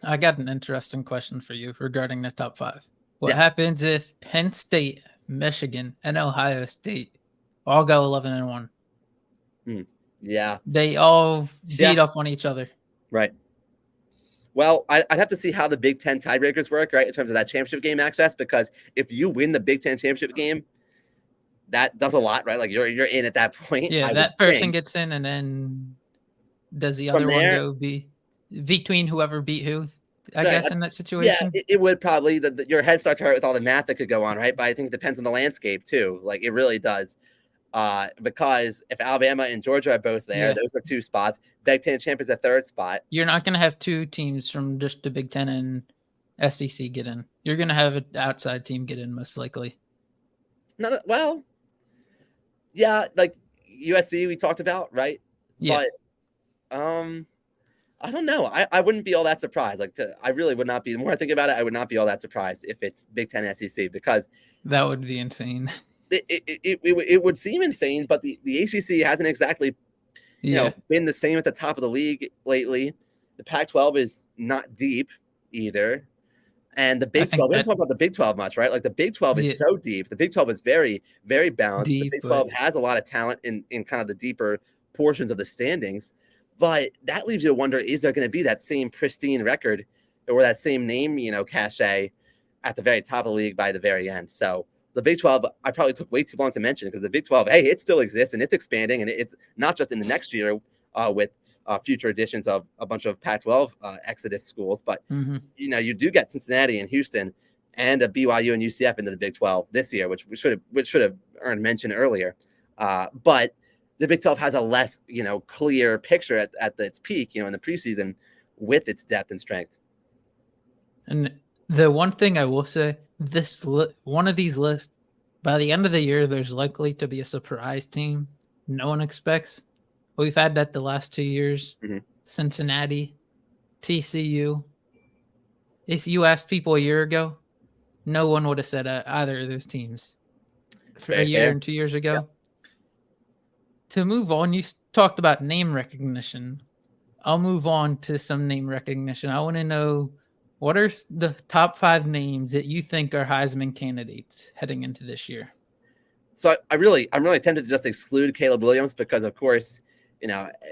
A: I got an interesting question for you regarding the top 5. What happens if Penn State, Michigan, and Ohio State all go 11-1?
B: Yeah,
A: they all beat up on each other,
B: right? Well, I'd have to see how the Big Ten tiebreakers work, right, in terms of that championship game access, because if you win the Big Ten championship game, that does a lot, right? Like you're in at that point.
A: Yeah, that person gets in, and then does the other one go between whoever beat who? I guess in that situation.
B: Yeah, it would probably. Your head starts to hurt with all the math that could go on, right? But I think it depends on the landscape too. Like it really does. Because if Alabama and Georgia are both there, those are 2 spots. Big Ten champ is a 3rd spot.
A: You're not going to have 2 teams from just the Big Ten and SEC get in. You're going to have an outside team get in, most likely.
B: Well, like USC we talked about, right?
A: Yeah.
B: But I don't know. I wouldn't be all that surprised. I really would not be. The more I think about it, I would not be all that surprised if it's Big Ten SEC, because
A: that would be insane.
B: It would seem insane, but the ACC hasn't exactly been the same at the top of the league lately. The Pac-12 is not deep either, and the Big 12. We don't talk about the Big 12 much, right? Like the Big 12 is so deep. The Big 12 is very, very balanced. The Big 12 has a lot of talent in kind of the deeper portions of the standings, but that leaves you to wonder: is there going to be that same pristine record or that same name, cachet at the very top of the league by the very end? So the Big 12, I probably took way too long to mention, because the Big 12, it still exists and it's expanding, and it's not just in the next year with future additions of a bunch of Pac-12 exodus schools, but you do get Cincinnati and Houston and a BYU and UCF into the Big 12 this year, which should have earned mention earlier. But the Big 12 has a less, clear picture at its peak, in the preseason with its depth and strength.
A: And the one thing I will say, one of these lists, by the end of the year, there's likely to be a surprise team no one expects. We've had that the last 2 years.
B: Mm-hmm.
A: Cincinnati, TCU. If you asked people a year ago, no one would have said either of those teams for a year and 2 years ago.
B: Yep.
A: To move on, you talked about name recognition. I'll move on to some name recognition. I want to know, what are the top 5 names that you think are Heisman candidates heading into this year?
B: So I'm really tempted to just exclude Caleb Williams because, of course,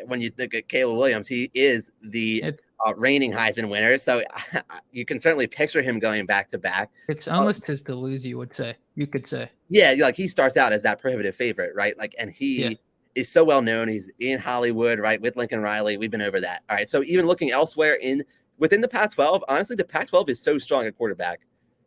B: when you think of Caleb Williams, he is the reigning Heisman winner. So you can certainly picture him going back to back.
A: It's almost his to lose, you could say.
B: Yeah, like he starts out as that prohibitive favorite, right? Like, and he is so well known. He's in Hollywood, right, with Lincoln Riley. We've been over that. All right. So even looking elsewhere within the Pac-12, honestly, the Pac-12 is so strong at quarterback.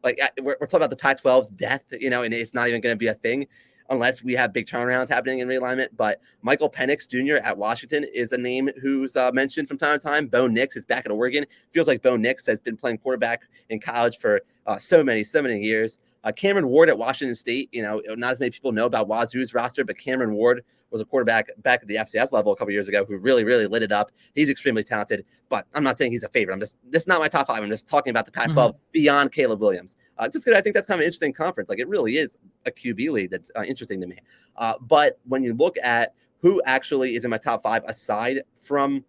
B: Like we're talking about the Pac-12's death, and it's not even going to be a thing unless we have big turnarounds happening in realignment. But Michael Penix Jr. at Washington is a name who's mentioned from time to time. Bo Nix is back at Oregon. Feels like Bo Nix has been playing quarterback in college for so many years. Cameron Ward at Washington State, not as many people know about Wazoo's roster, but Cameron Ward was a quarterback back at the FCS level a couple years ago who really, really lit it up. He's extremely talented, but I'm not saying he's a favorite. This is not my top 5. I'm just talking about the Pac-12 beyond Caleb Williams. Just because I think that's kind of an interesting conference. Like, it really is a QB league that's interesting to me. But when you look at who actually is in my top 5 aside from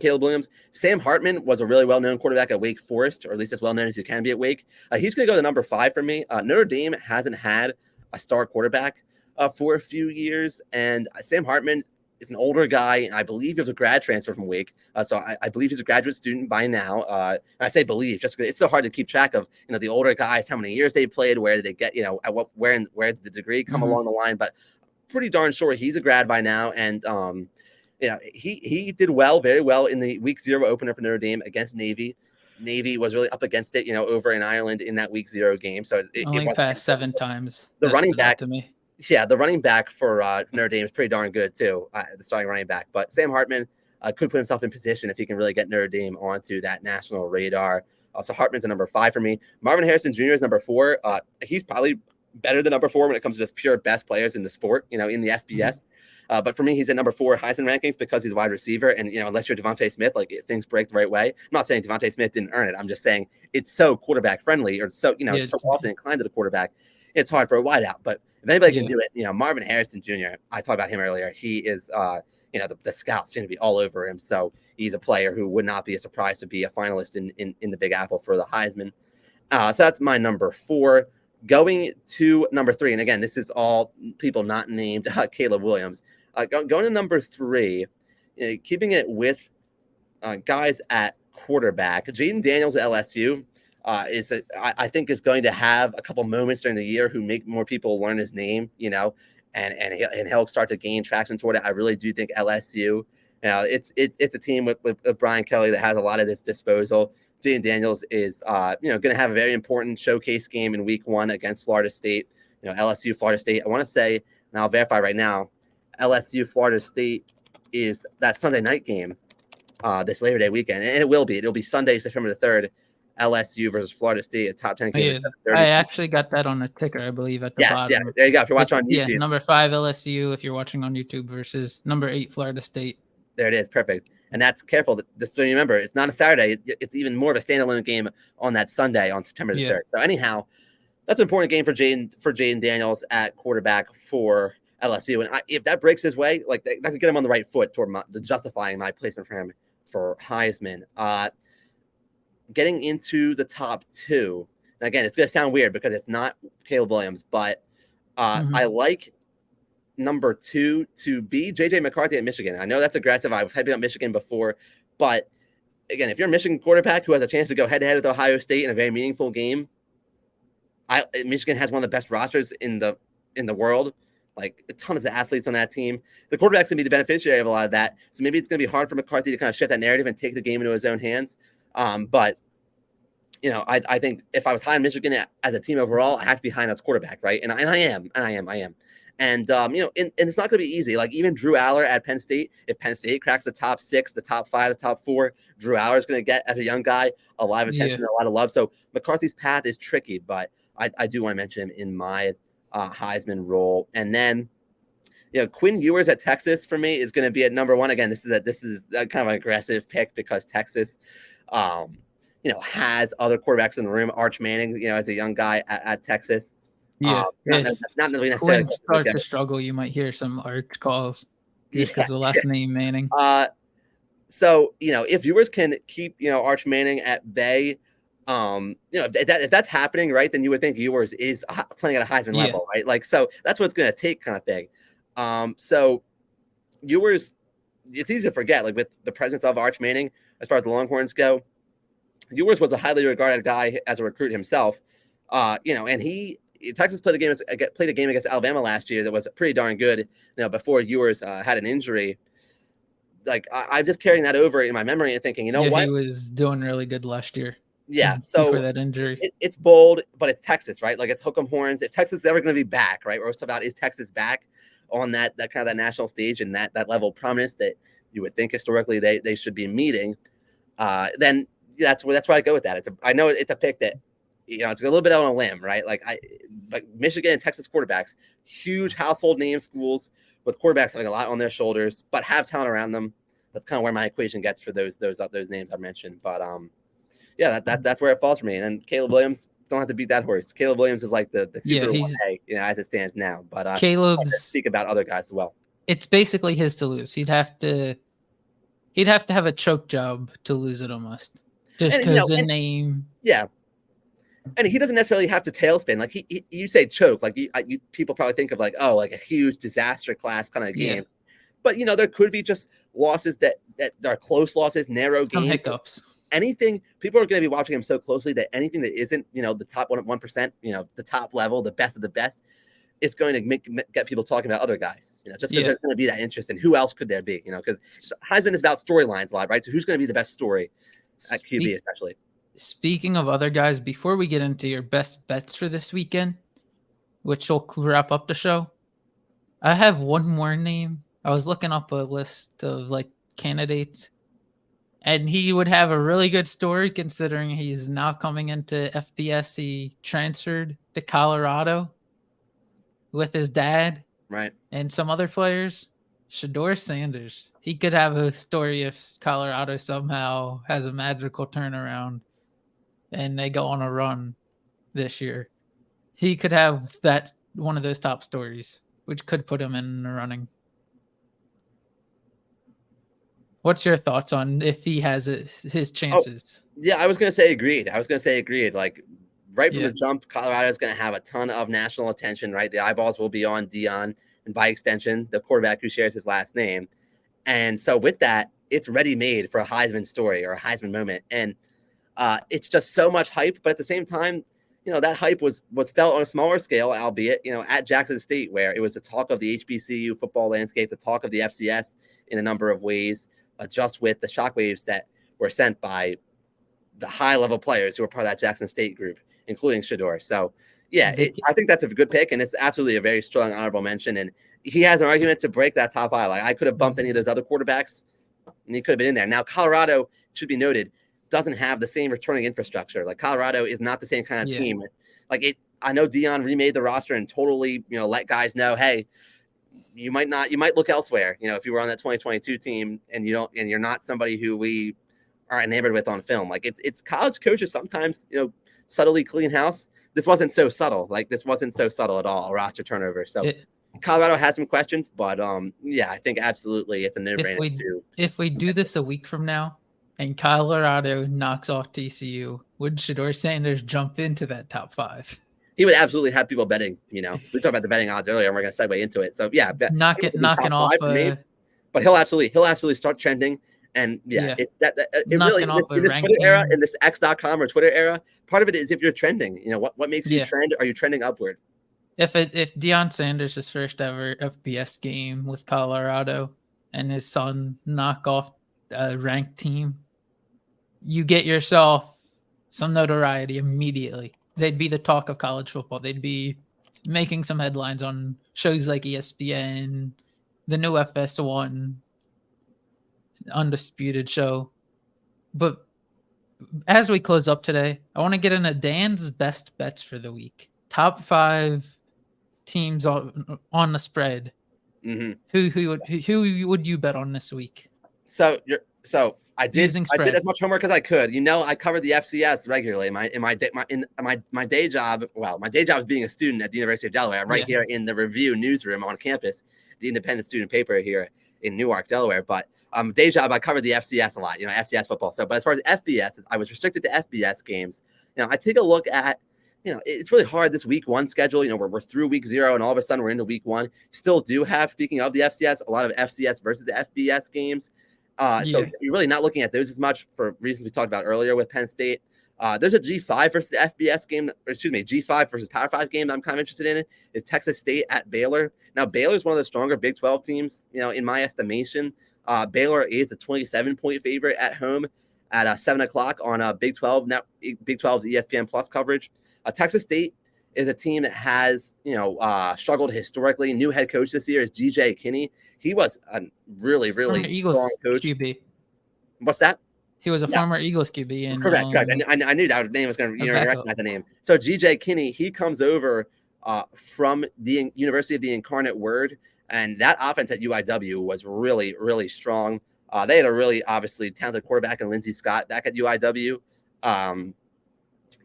B: Caleb Williams, Sam Hartman was a really well-known quarterback at Wake Forest, or at least as well-known as you can be at Wake. He's going to go to number 5 for me. Notre Dame hasn't had a star quarterback for a few years, and Sam Hartman is an older guy, and I believe he was a grad transfer from Wake. So I believe he's a graduate student by now. And I say believe just because it's so hard to keep track of, the older guys, how many years they played, where did they get, where did the degree come along the line. But pretty darn sure he's a grad by now, and he did very well in the week 0 opener for Notre Dame against Navy. Navy was really up against it, over in Ireland in that week 0 game. So
A: it passed 7 times.
B: The running back
A: to me.
B: Yeah, the running back for Notre Dame is pretty darn good too, the starting running back. But Sam Hartman could put himself in position if he can really get Notre Dame onto that national radar. So Hartman's a number 5 for me. Marvin Harrison Jr. is number 4. He's probably better than number 4 when it comes to just pure best players in the sport, in the FBS. But for me, he's at number 4 Heisman rankings because he's a wide receiver. And, unless you're Devontae Smith, like, things break the right way. I'm not saying Devontae Smith didn't earn it. I'm just saying it's so quarterback friendly, or so, it's so often inclined to the quarterback. It's hard for a wideout. But if anybody can do it, Marvin Harrison Jr., I talked about him earlier. He is, the scouts seem to be all over him. So he's a player who would not be a surprise to be a finalist in the Big Apple for the Heisman. So that's my number 4. Going to number 3, and again, this is all people not named Caleb Williams. Going to number 3, keeping it with guys at quarterback, Jaden Daniels at LSU I think is going to have a couple moments during the year who make more people learn his name, and he'll start to gain traction toward it. I really do think LSU, it's a team with Brian Kelly that has a lot of this disposal. Jaden Daniels is, going to have a very important showcase game in week 1 against Florida State. LSU, Florida State. I want to say, and I'll verify right now, LSU, Florida State is that Sunday night game this Labor Day weekend, and it'll be Sunday, September the 3rd. LSU versus Florida State, a top 10 game.
A: I actually got that on a ticker, I believe, at the bottom.
B: Yeah, there you go. If you're watching on YouTube.
A: Yeah, number 5 LSU if you're watching on YouTube versus number 8 Florida State.
B: There it is. Perfect. And that's careful. Just so you remember, it's not a Saturday. It's even more of a standalone game on that Sunday on September the 3rd. So anyhow, that's an important game for Jaden Daniels at quarterback for LSU. And if that breaks his way, like that could get him on the right foot toward justifying my placement for him for Heisman. Getting into the top 2. And again, it's going to sound weird because it's not Caleb Williams, but I like number 2 to be JJ McCarthy at Michigan. I know that's aggressive. I was hyping up Michigan before, but again, if you're a Michigan quarterback who has a chance to go head-to-head with Ohio State in a very meaningful game, Michigan has one of the best rosters in the world. Like, a ton of athletes on that team. The quarterback's going to be the beneficiary of a lot of that. So maybe it's going to be hard for McCarthy to kind of shift that narrative and take the game into his own hands. But I think if I was high on Michigan as a team overall, I have to be high on its quarterback, right? And I am. And and it's not going to be easy. Like even Drew Aller at Penn State, if Penn State cracks the top 6, the top 5, the top 4, Drew Aller is going to get, as a young guy, a lot of attention, and a lot of love. So McCarthy's path is tricky, but I do want to mention him in my Heisman role. And then, Quinn Ewers at Texas for me is going to be at number 1. Again, this is a kind of an aggressive pick because Texas, has other quarterbacks in the room. Arch Manning, as a young guy at Texas.
A: Yeah,
B: not necessarily.
A: Start to struggle. You might hear some Arch calls because the last name Manning.
B: So if viewers can keep Arch Manning at bay, if that's happening, right, then you would think Ewers is playing at a Heisman level, right? Like, so that's what it's going to take, kind of thing. So Ewers, it's easy to forget, like with the presence of Arch Manning, as far as the Longhorns go, Ewers was a highly regarded guy as a recruit himself, and Texas played a game against Alabama last year that was pretty darn good. Before Ewers had an injury. Like I'm just carrying that over in my memory and thinking, what?
A: He was doing really good last year.
B: Yeah. So
A: before that injury,
B: it's bold, but it's Texas, right? Like it's hook 'em horns. If Texas is ever going to be back, right? Or it's about, is Texas back on that kind of that national stage and that level of prominence that you would think historically they should be meeting. Then that's where I go with that. I know it's a pick that. It's a little bit on a limb, right? Like Michigan and Texas quarterbacks, huge household name schools with quarterbacks having a lot on their shoulders, but have talent around them. That's kind of where my equation gets for those names I mentioned. But that's where it falls for me. And then Caleb Williams, don't have to beat that horse. Caleb Williams is like the super 1A, as it stands now. But
A: Caleb's
B: speak about other guys as well.
A: It's basically his to lose. He'd have to have a choke job to lose it almost, just because the name.
B: Yeah. And he doesn't necessarily have to tailspin. Like you say choke, like people probably think of like a huge disaster class kind of game. But there could be just losses that are close losses, narrow games,
A: hiccups.
B: Anything. People are going to be watching him so closely that anything that isn't the top 1%, the top level, the best of the best, it's going to get people talking about other guys. Just because there's going to be that interest in who else could there be. Because Heisman is about storylines a lot, right? So who's going to be the best story at QB, especially.
A: Speaking of other guys, before we get into your best bets for this weekend, which will wrap up the show, I have one more name. I was looking up a list of candidates, and he would have a really good story considering he's now coming into FBS. He transferred to Colorado with his dad,
B: right,
A: and some other players. Shedeur Sanders. He could have a story if Colorado somehow has a magical turnaround and they go on a run this year. He could have that one of those top stories, which could put him in the running. What's your thoughts on if he has his chances?
B: Yeah, I was going to say agreed. Like right from the jump, Colorado is going to have a ton of national attention, right? The eyeballs will be on Deion and by extension, the quarterback who shares his last name. And so with that, it's ready-made for a Heisman story or a Heisman moment. And it's just so much hype, but at the same time, that hype was felt on a smaller scale, albeit, at Jackson State, where it was the talk of the HBCU football landscape, the talk of the FCS in a number of ways, just with the shockwaves that were sent by the high-level players who were part of that Jackson State group, including Shedeur. So, I think that's a good pick, and it's absolutely a very strong honorable mention. And he has an argument to break that top 5. Like I could have bumped any of those other quarterbacks, and he could have been in there. Now, Colorado, should be noted, doesn't have the same returning infrastructure. Like Colorado is not the same kind of team. Like I know Deion remade the roster and totally, let guys know, hey, you might look elsewhere. If you were on that 2022 team and you're not somebody who we are enamored with on film. Like it's college coaches sometimes, subtly clean house. This wasn't so subtle. Like this wasn't so subtle at all. A roster turnover. So Colorado has some questions, but I think absolutely it's a no-brainer too.
A: If we do this a week from now, and Colorado knocks off TCU, would Shedeur Sanders jump into that top 5?
B: He would absolutely have people betting. We talked about the betting odds earlier, and we're going to segue into it. So
A: knocking off
B: for me, but he'll absolutely start trending. And it's that it really in this Twitter era, in this X.com or Twitter era, part of it is if you're trending. What makes you trend? Are you trending upward? If
A: Deion Sanders' first ever FBS game with Colorado and his son knock off a ranked team, you get yourself some notoriety immediately. They'd be the talk of college football. They'd be making some headlines on shows like ESPN, the new FS1, Undisputed show. But as we close up today, I want to get into Dan's best bets for the week. Top 5 teams on the spread.
B: Mm-hmm.
A: Who would you bet on this week?
B: So I did as much homework as I could. I covered the FCS regularly. My day job. Well, my day job is being a student at the University of Delaware. I'm right here in the Review newsroom on campus, the independent student paper here in Newark, Delaware. But day job, I covered the FCS a lot. FCS football. So, but as far as FBS, I was restricted to FBS games. I take a look at. It's really hard this week 1 schedule. We're through week 0 and all of a sudden we're into week 1. Still do have, speaking of the FCS, a lot of FCS versus the FBS games. So you're really not looking at those as much for reasons we talked about earlier with Penn State. There's a G5 versus the FBS game, G5 versus Power 5 game that I'm kind of interested in. Is Texas State at Baylor. Now, Baylor is one of the stronger Big 12 teams, in my estimation. Baylor is a 27-point favorite at home at 7 o'clock on Big 12's ESPN Plus coverage. Texas State is a team that has, struggled historically. New head coach this year is G.J. Kinney. He was a really, really strong coach.
A: QB.
B: What's that?
A: He was a former Eagles QB. And,
B: correct. I knew that name was going to recognize the name. So G.J. Kinney, he comes over from the University of the Incarnate Word, and that offense at UIW was really, really strong. They had a really, obviously, talented quarterback in Lindsey Scott back at UIW.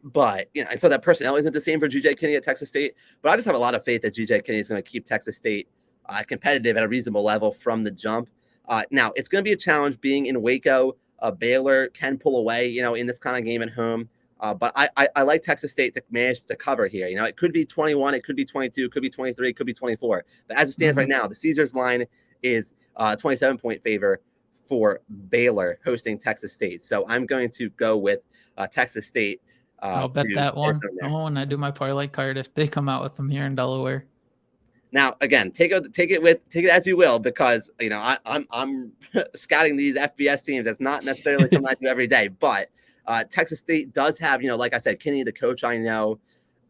B: But, and so that personnel isn't the same for G.J. Kinney at Texas State. But I just have a lot of faith that G.J. Kinney is going to keep Texas State competitive at a reasonable level from the jump. Now, it's going to be a challenge being in Waco. Baylor can pull away, in this kind of game at home. But I like Texas State to manage to cover here. It could be 21, it could be 22, it could be 23, it could be 24. But as it stands right now, the Caesars line is 27-point favor for Baylor hosting Texas State. So I'm going to go with Texas State.
A: I'll bet that one. When I do my parlay card, if they come out with them here in Delaware.
B: Now, again, take it as you will, because I'm scouting these FBS teams. That's not necessarily something I do every day, but Texas State does have, like I said, Kinney, the coach I know,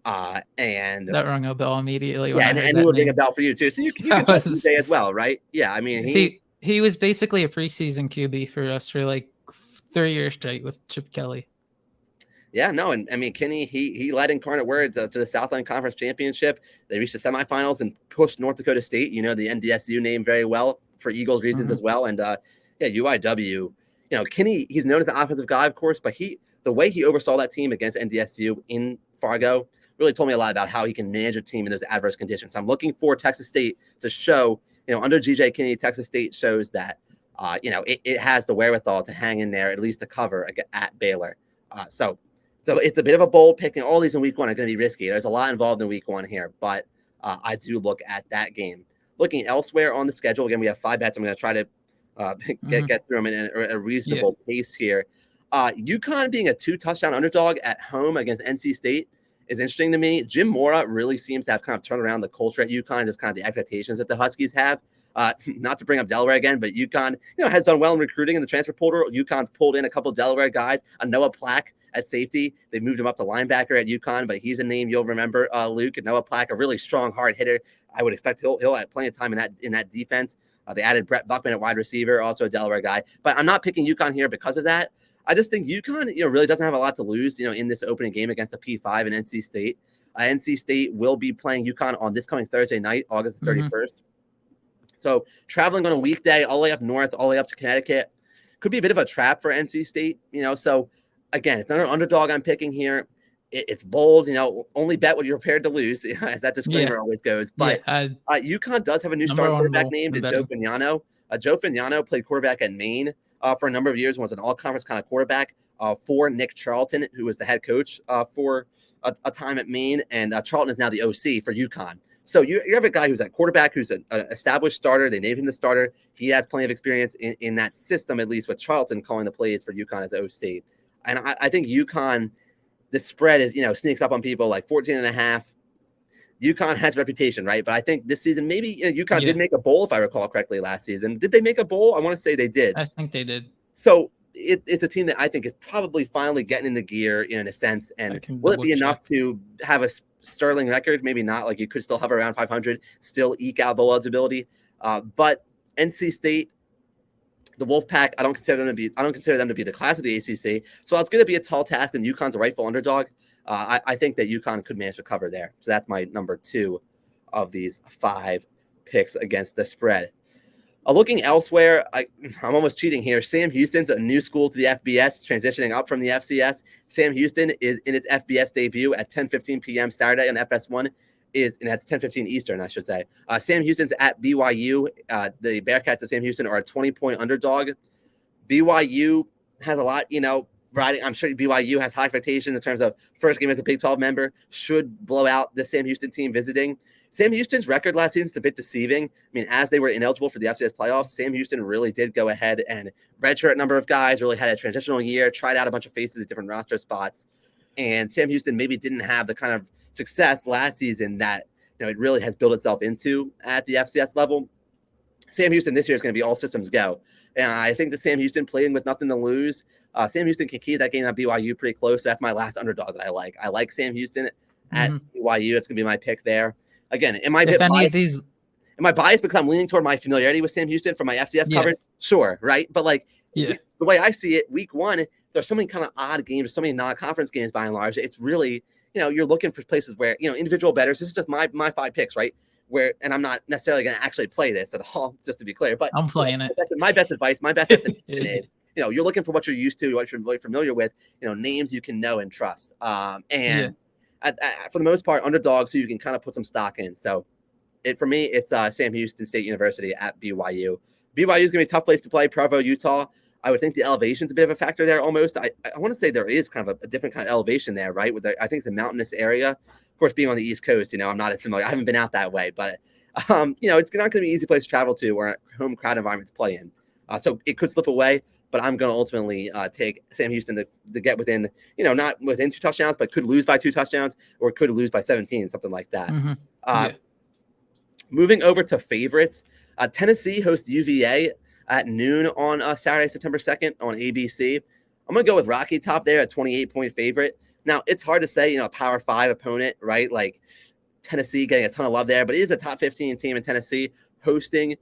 B: and
A: that rang a bell immediately.
B: Yeah, and it would ring a bell for you too. So you can trust DJ as well, right? Yeah, I mean
A: he was basically a preseason QB for us for like 3 years straight with Chip Kelly.
B: Yeah, no, and I mean Kinney, he led Incarnate Word to the Southland Conference Championship. They reached the semifinals and pushed North Dakota State, the NDSU name very well for Eagles reasons as well. And UIW, Kinney, he's known as an offensive guy, of course, but the way he oversaw that team against NDSU in Fargo really told me a lot about how he can manage a team in those adverse conditions. So I'm looking for Texas State to show, under G.J. Kinney, Texas State shows that, it has the wherewithal to hang in there, at least to cover at Baylor. So it's a bit of a bold pick, and all these in week 1 are going to be risky. There's a lot involved in week 1 here, but I do look at that game. Looking elsewhere on the schedule, again, we have 5 bets. I'm going to try to get through them in a reasonable pace here. UConn being a 2-touchdown underdog at home against NC State is interesting to me. Jim Mora really seems to have kind of turned around the culture at UConn, just kind of the expectations that the Huskies have. Not to bring up Delaware again, but UConn, has done well in recruiting in the transfer portal. UConn's pulled in a couple of Delaware guys, a Noah Plack at safety. They moved him up to linebacker at UConn, but he's a name you'll remember, Luke. And Noah Plack, a really strong, hard hitter. I would expect he'll have plenty of time in that defense. They added Brett Buckman at wide receiver, also a Delaware guy. But I'm not picking UConn here because of that. I just think UConn, really doesn't have a lot to lose, in this opening game against the P5 and NC State. NC State will be playing UConn on this coming Thursday night, August 31st. So traveling on a weekday all the way up north, all the way up to Connecticut, could be a bit of a trap for NC State, So, again, it's another underdog I'm picking here. It's bold, only bet what you're prepared to lose, as that disclaimer always goes. But UConn does have a new starting quarterback named Joe Fagnano. Joe Fagnano played quarterback at Maine for a number of years and was an all-conference kind of quarterback for Nick Charlton, who was the head coach for a time at Maine. And Charlton is now the OC for UConn. So you have a guy who's a quarterback who's an established starter. They named him the starter. He has plenty of experience in that system, at least with Charlton calling the plays for UConn as OC. And I think UConn, the spread is, sneaks up on people like 14.5. UConn has a reputation, right? But I think this season, maybe UConn did make a bowl, if I recall correctly, last season. Did they make a bowl? I want to say they did.
A: I think they did.
B: So it's a team that I think is probably finally getting into gear in a sense. And will it be enough to have us sterling record, maybe not. Like, you could still hover around 500, still eke out bowl eligibility. But NC State, the Wolfpack, I don't consider them to be the class of the ACC. So it's going to be a tall task, and UConn's a rightful underdog. I think that UConn could manage to cover there. So that's my number 2 of these 5 picks against the spread. Looking elsewhere, I'm almost cheating here. Sam Houston's a new school to the FBS, transitioning up from the FCS. Sam Houston is in its FBS debut at 10:15 p.m. Saturday on FS1. And that's 10:15 Eastern, I should say. Sam Houston's at BYU. The Bearcats of Sam Houston are a 20-point underdog. BYU has a lot, riding. I'm sure BYU has high expectations in terms of first game as a Big 12 member, should blow out the Sam Houston team visiting. Sam Houston's record last season is a bit deceiving. I mean, as they were ineligible for the FCS playoffs, Sam Houston really did go ahead and redshirt a number of guys, really had a transitional year, tried out a bunch of faces at different roster spots. And Sam Houston maybe didn't have the kind of success last season that it really has built itself into at the FCS level. Sam Houston this year is going to be all systems go. And I think that Sam Houston playing with nothing to lose. Sam Houston can keep that game at BYU pretty close. So that's my last underdog that I like. I like Sam Houston at BYU. It's going to be my pick there. Again, am I biased because I'm leaning toward my familiarity with Sam Houston from my FCS coverage? Sure, right? But the way I see it, week 1, there's so many kind of odd games, so many non-conference games by and large. It's really, you're looking for places where, individual bettors. This is just my 5 picks, right? And I'm not necessarily going to actually play this at all, just to be clear. But
A: I'm playing it.
B: My best advice, my best estimation is, you're looking for what you're used to, what you're really familiar with, names you can know and trust. For the most part, underdogs who you can kind of put some stock in. So for me, it's Sam Houston State University at BYU. BYU is going to be a tough place to play. Provo, Utah. I would think the elevation's a bit of a factor there almost. I want to say there is kind of a different kind of elevation there, right? I think it's a mountainous area. Of course, being on the East Coast, I'm not as familiar. I haven't been out that way, but, it's not going to be an easy place to travel to or a home crowd environment to play in. So it could slip away, but I'm going to ultimately take Sam Houston to get within, not within 2 touchdowns, but could lose by 2 touchdowns or could lose by 17, something like that. Moving over to favorites, Tennessee hosts UVA at noon on Saturday, September 2nd on ABC. I'm going to go with Rocky Top there at 28-point favorite. Now, it's hard to say, a Power 5 opponent, right? Like Tennessee getting a ton of love there, but it is a top 15 team in Tennessee hosting.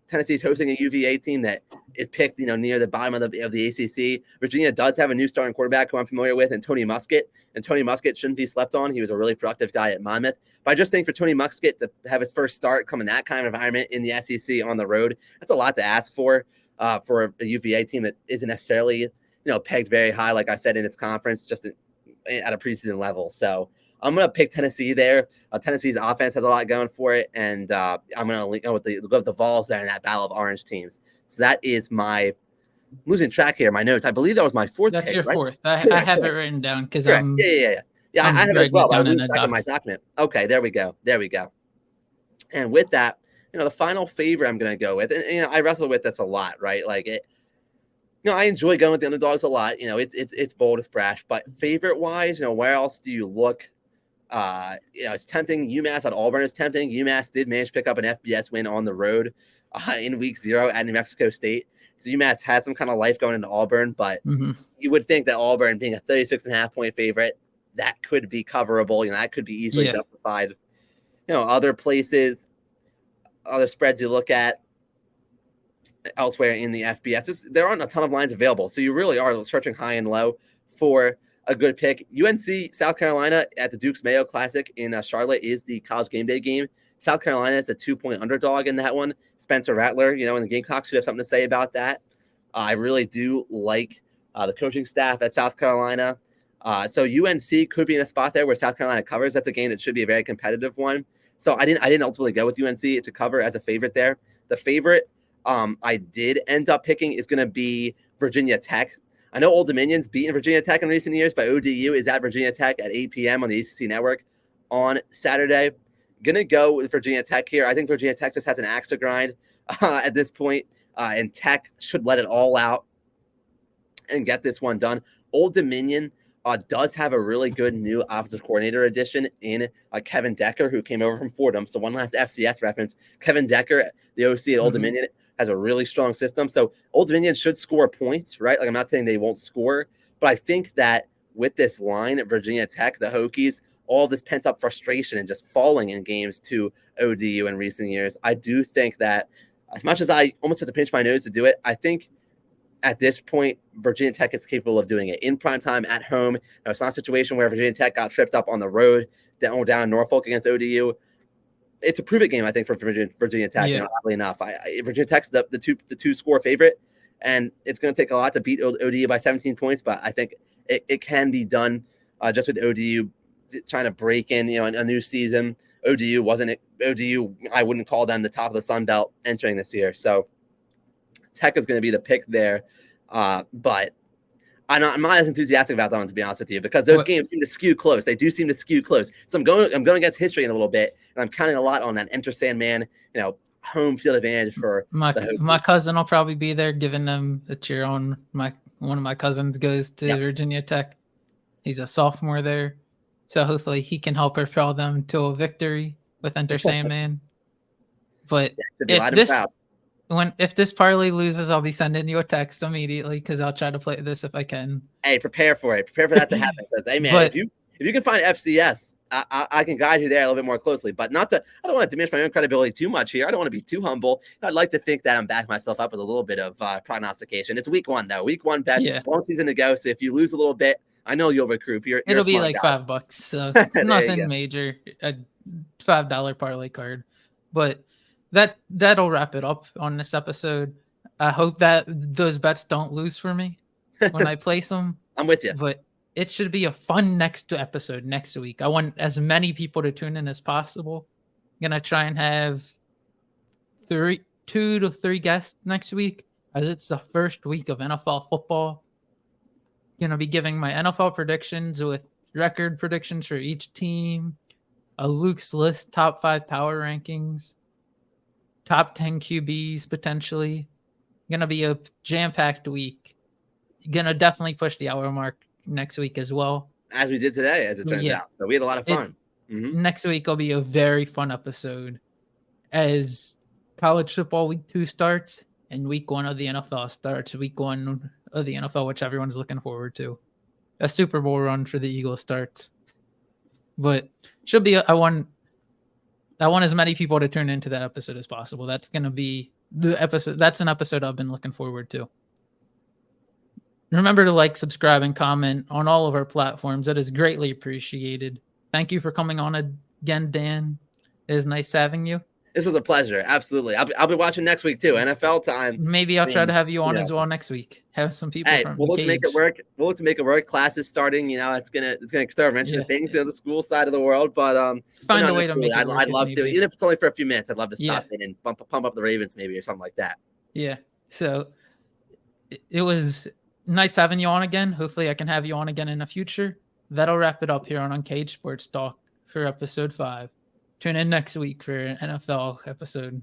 B: Tennessee's hosting a UVA team that is picked, near the bottom of the ACC. Virginia does have a new starting quarterback who I'm familiar with, and Tony Muskett. And Tony Muskett shouldn't be slept on. He was a really productive guy at Monmouth. But I just think for Tony Muskett to have his first start come in that kind of environment in the SEC on the road, that's a lot to ask for a UVA team that isn't necessarily, pegged very high, like I said, in its conference, just at a preseason level. So I'm going to pick Tennessee there. Tennessee's offense has a lot going for it, and I'm going to go with the Vols there in that battle of orange teams. So that is my losing track here. My notes. I believe that was my 4th.
A: That's
B: pick,
A: your
B: right?
A: 4th. I have it written down because I'm.
B: Yeah. I have it as well. I was losing track of my document. Okay, there we go. And with that, the final favorite I'm going to go with, and I wrestle with this a lot, right? Like it. I enjoy going with the underdogs a lot. It's bold, it's brash, but favorite wise, where else do you look? It's tempting. UMass at Auburn is tempting. UMass did manage to pick up an FBS win on the road in week 0 at New Mexico State. So UMass has some kind of life going into Auburn, but you would think that Auburn being a 36.5-point favorite, that could be coverable. That could be easily justified. Other places, other spreads you look at elsewhere in the FBS, there aren't a ton of lines available. So you really are searching high and low for a good pick. UNC South Carolina at the Duke's Mayo Classic in Charlotte is the college game day game. South Carolina is a 2-point underdog in that one. Spencer Rattler, and the Gamecocks should have something to say about that. I really do like the coaching staff at South Carolina. So UNC could be in a spot there where South Carolina covers. That's a game that should be a very competitive one. So I didn't ultimately go with UNC to cover as a favorite there. The favorite I did end up picking is going to be Virginia Tech. I know Old Dominion's beaten Virginia Tech in recent years, but ODU is at Virginia Tech at 8 p.m. on the ACC Network on Saturday. Going to go with Virginia Tech here. I think Virginia Tech just has an axe to grind at this point, and Tech should let it all out and get this one done. Old Dominion does have a really good new offensive coordinator addition in Kevin Decker, who came over from Fordham. So one last FCS reference. Kevin Decker, the OC at Old Dominion, has a really strong system. So Old Dominion should score points, right? Like, I'm not saying they won't score, but I think that with this line at Virginia Tech, the Hokies all this pent up frustration and just falling in games to ODU in recent years. I do think that as much as I almost have to pinch my nose to do it, I think at this point, Virginia Tech is capable of doing it in prime time at home. Now, it's not a situation where Virginia Tech got tripped up on the road down in Norfolk against ODU. It's a prove-it game, I think, for Virginia Tech.
A: Yeah.
B: Oddly enough, Virginia Tech's the two score favorite, and it's going to take a lot to beat ODU by 17 points. But I think it can be done just with ODU trying to break in, a new season. ODU. I wouldn't call them the top of the Sun Belt entering this year. So Tech is going to be the pick there, but I'm not as enthusiastic about that one, to be honest with you, because those games seem to skew close. They do seem to skew close. So I'm going against history in a little bit, and I'm counting a lot on that Enter Sandman, home field advantage for
A: my cousin will probably be there giving them a cheer on. One of my cousins goes to Virginia Tech. He's a sophomore there, so hopefully he can help propel them to a victory with Enter Sandman. But if this parlay loses, I'll be sending you a text immediately because I'll try to play this if I can.
B: Hey, prepare for it. Prepare for that to happen. Because, hey, man, if you can find FCS, I can guide you there a little bit more closely. But I don't want to diminish my own credibility too much here. I don't want to be too humble. I'd like to think that I'm backing myself up with a little bit of prognostication. It's week one, though. Week one bet. Yeah. Long season to go. So if you lose a little bit, I know you'll recruit.
A: It'll be like $5. So it's nothing major. A $5 parlay card. But that'll wrap it up on this episode. I hope that those bets don't lose for me when I place them.
B: I'm with you.
A: But it should be a fun next episode next week. I want as many people to tune in as possible. I'm going to try and have 2 to 3 guests next week, as it's the first week of NFL football. Going to be giving my NFL predictions with record predictions for each team, a Luke's List top 5 power rankings, top 10 QBs potentially. Going to be a jam-packed week. Going to definitely push the hour mark next week as well.
B: As we did today, as it turns out. So we had a lot of fun.
A: Next week will be a very fun episode as college football week 2 starts and week 1 of the NFL starts. Week 1 of the NFL, which everyone's looking forward to. A Super Bowl run for the Eagles starts. But should be I want as many people to tune into that episode as possible. That's going to be the episode. That's an episode I've been looking forward to. Remember to like, subscribe, and comment on all of our platforms. That is greatly appreciated. Thank you for coming on again, Dan. It is nice having you.
B: This was a pleasure. Absolutely. I'll be watching next week too. NFL time.
A: Maybe I'll try to have you on as well next week. Have some people from
B: we'll look to make it work. We'll look to make it work. Classes starting. It's gonna throw a wrench into things. The school side of the world. But
A: find a way to make it work.
B: I'd love to, even if it's only for a few minutes. I'd love to stop in and pump up the Ravens maybe or something like that.
A: Yeah. So it was nice having you on again. Hopefully I can have you on again in the future. That'll wrap it up here on Uncaged Sports Talk for episode 5. Tune in next week for an NFL episode.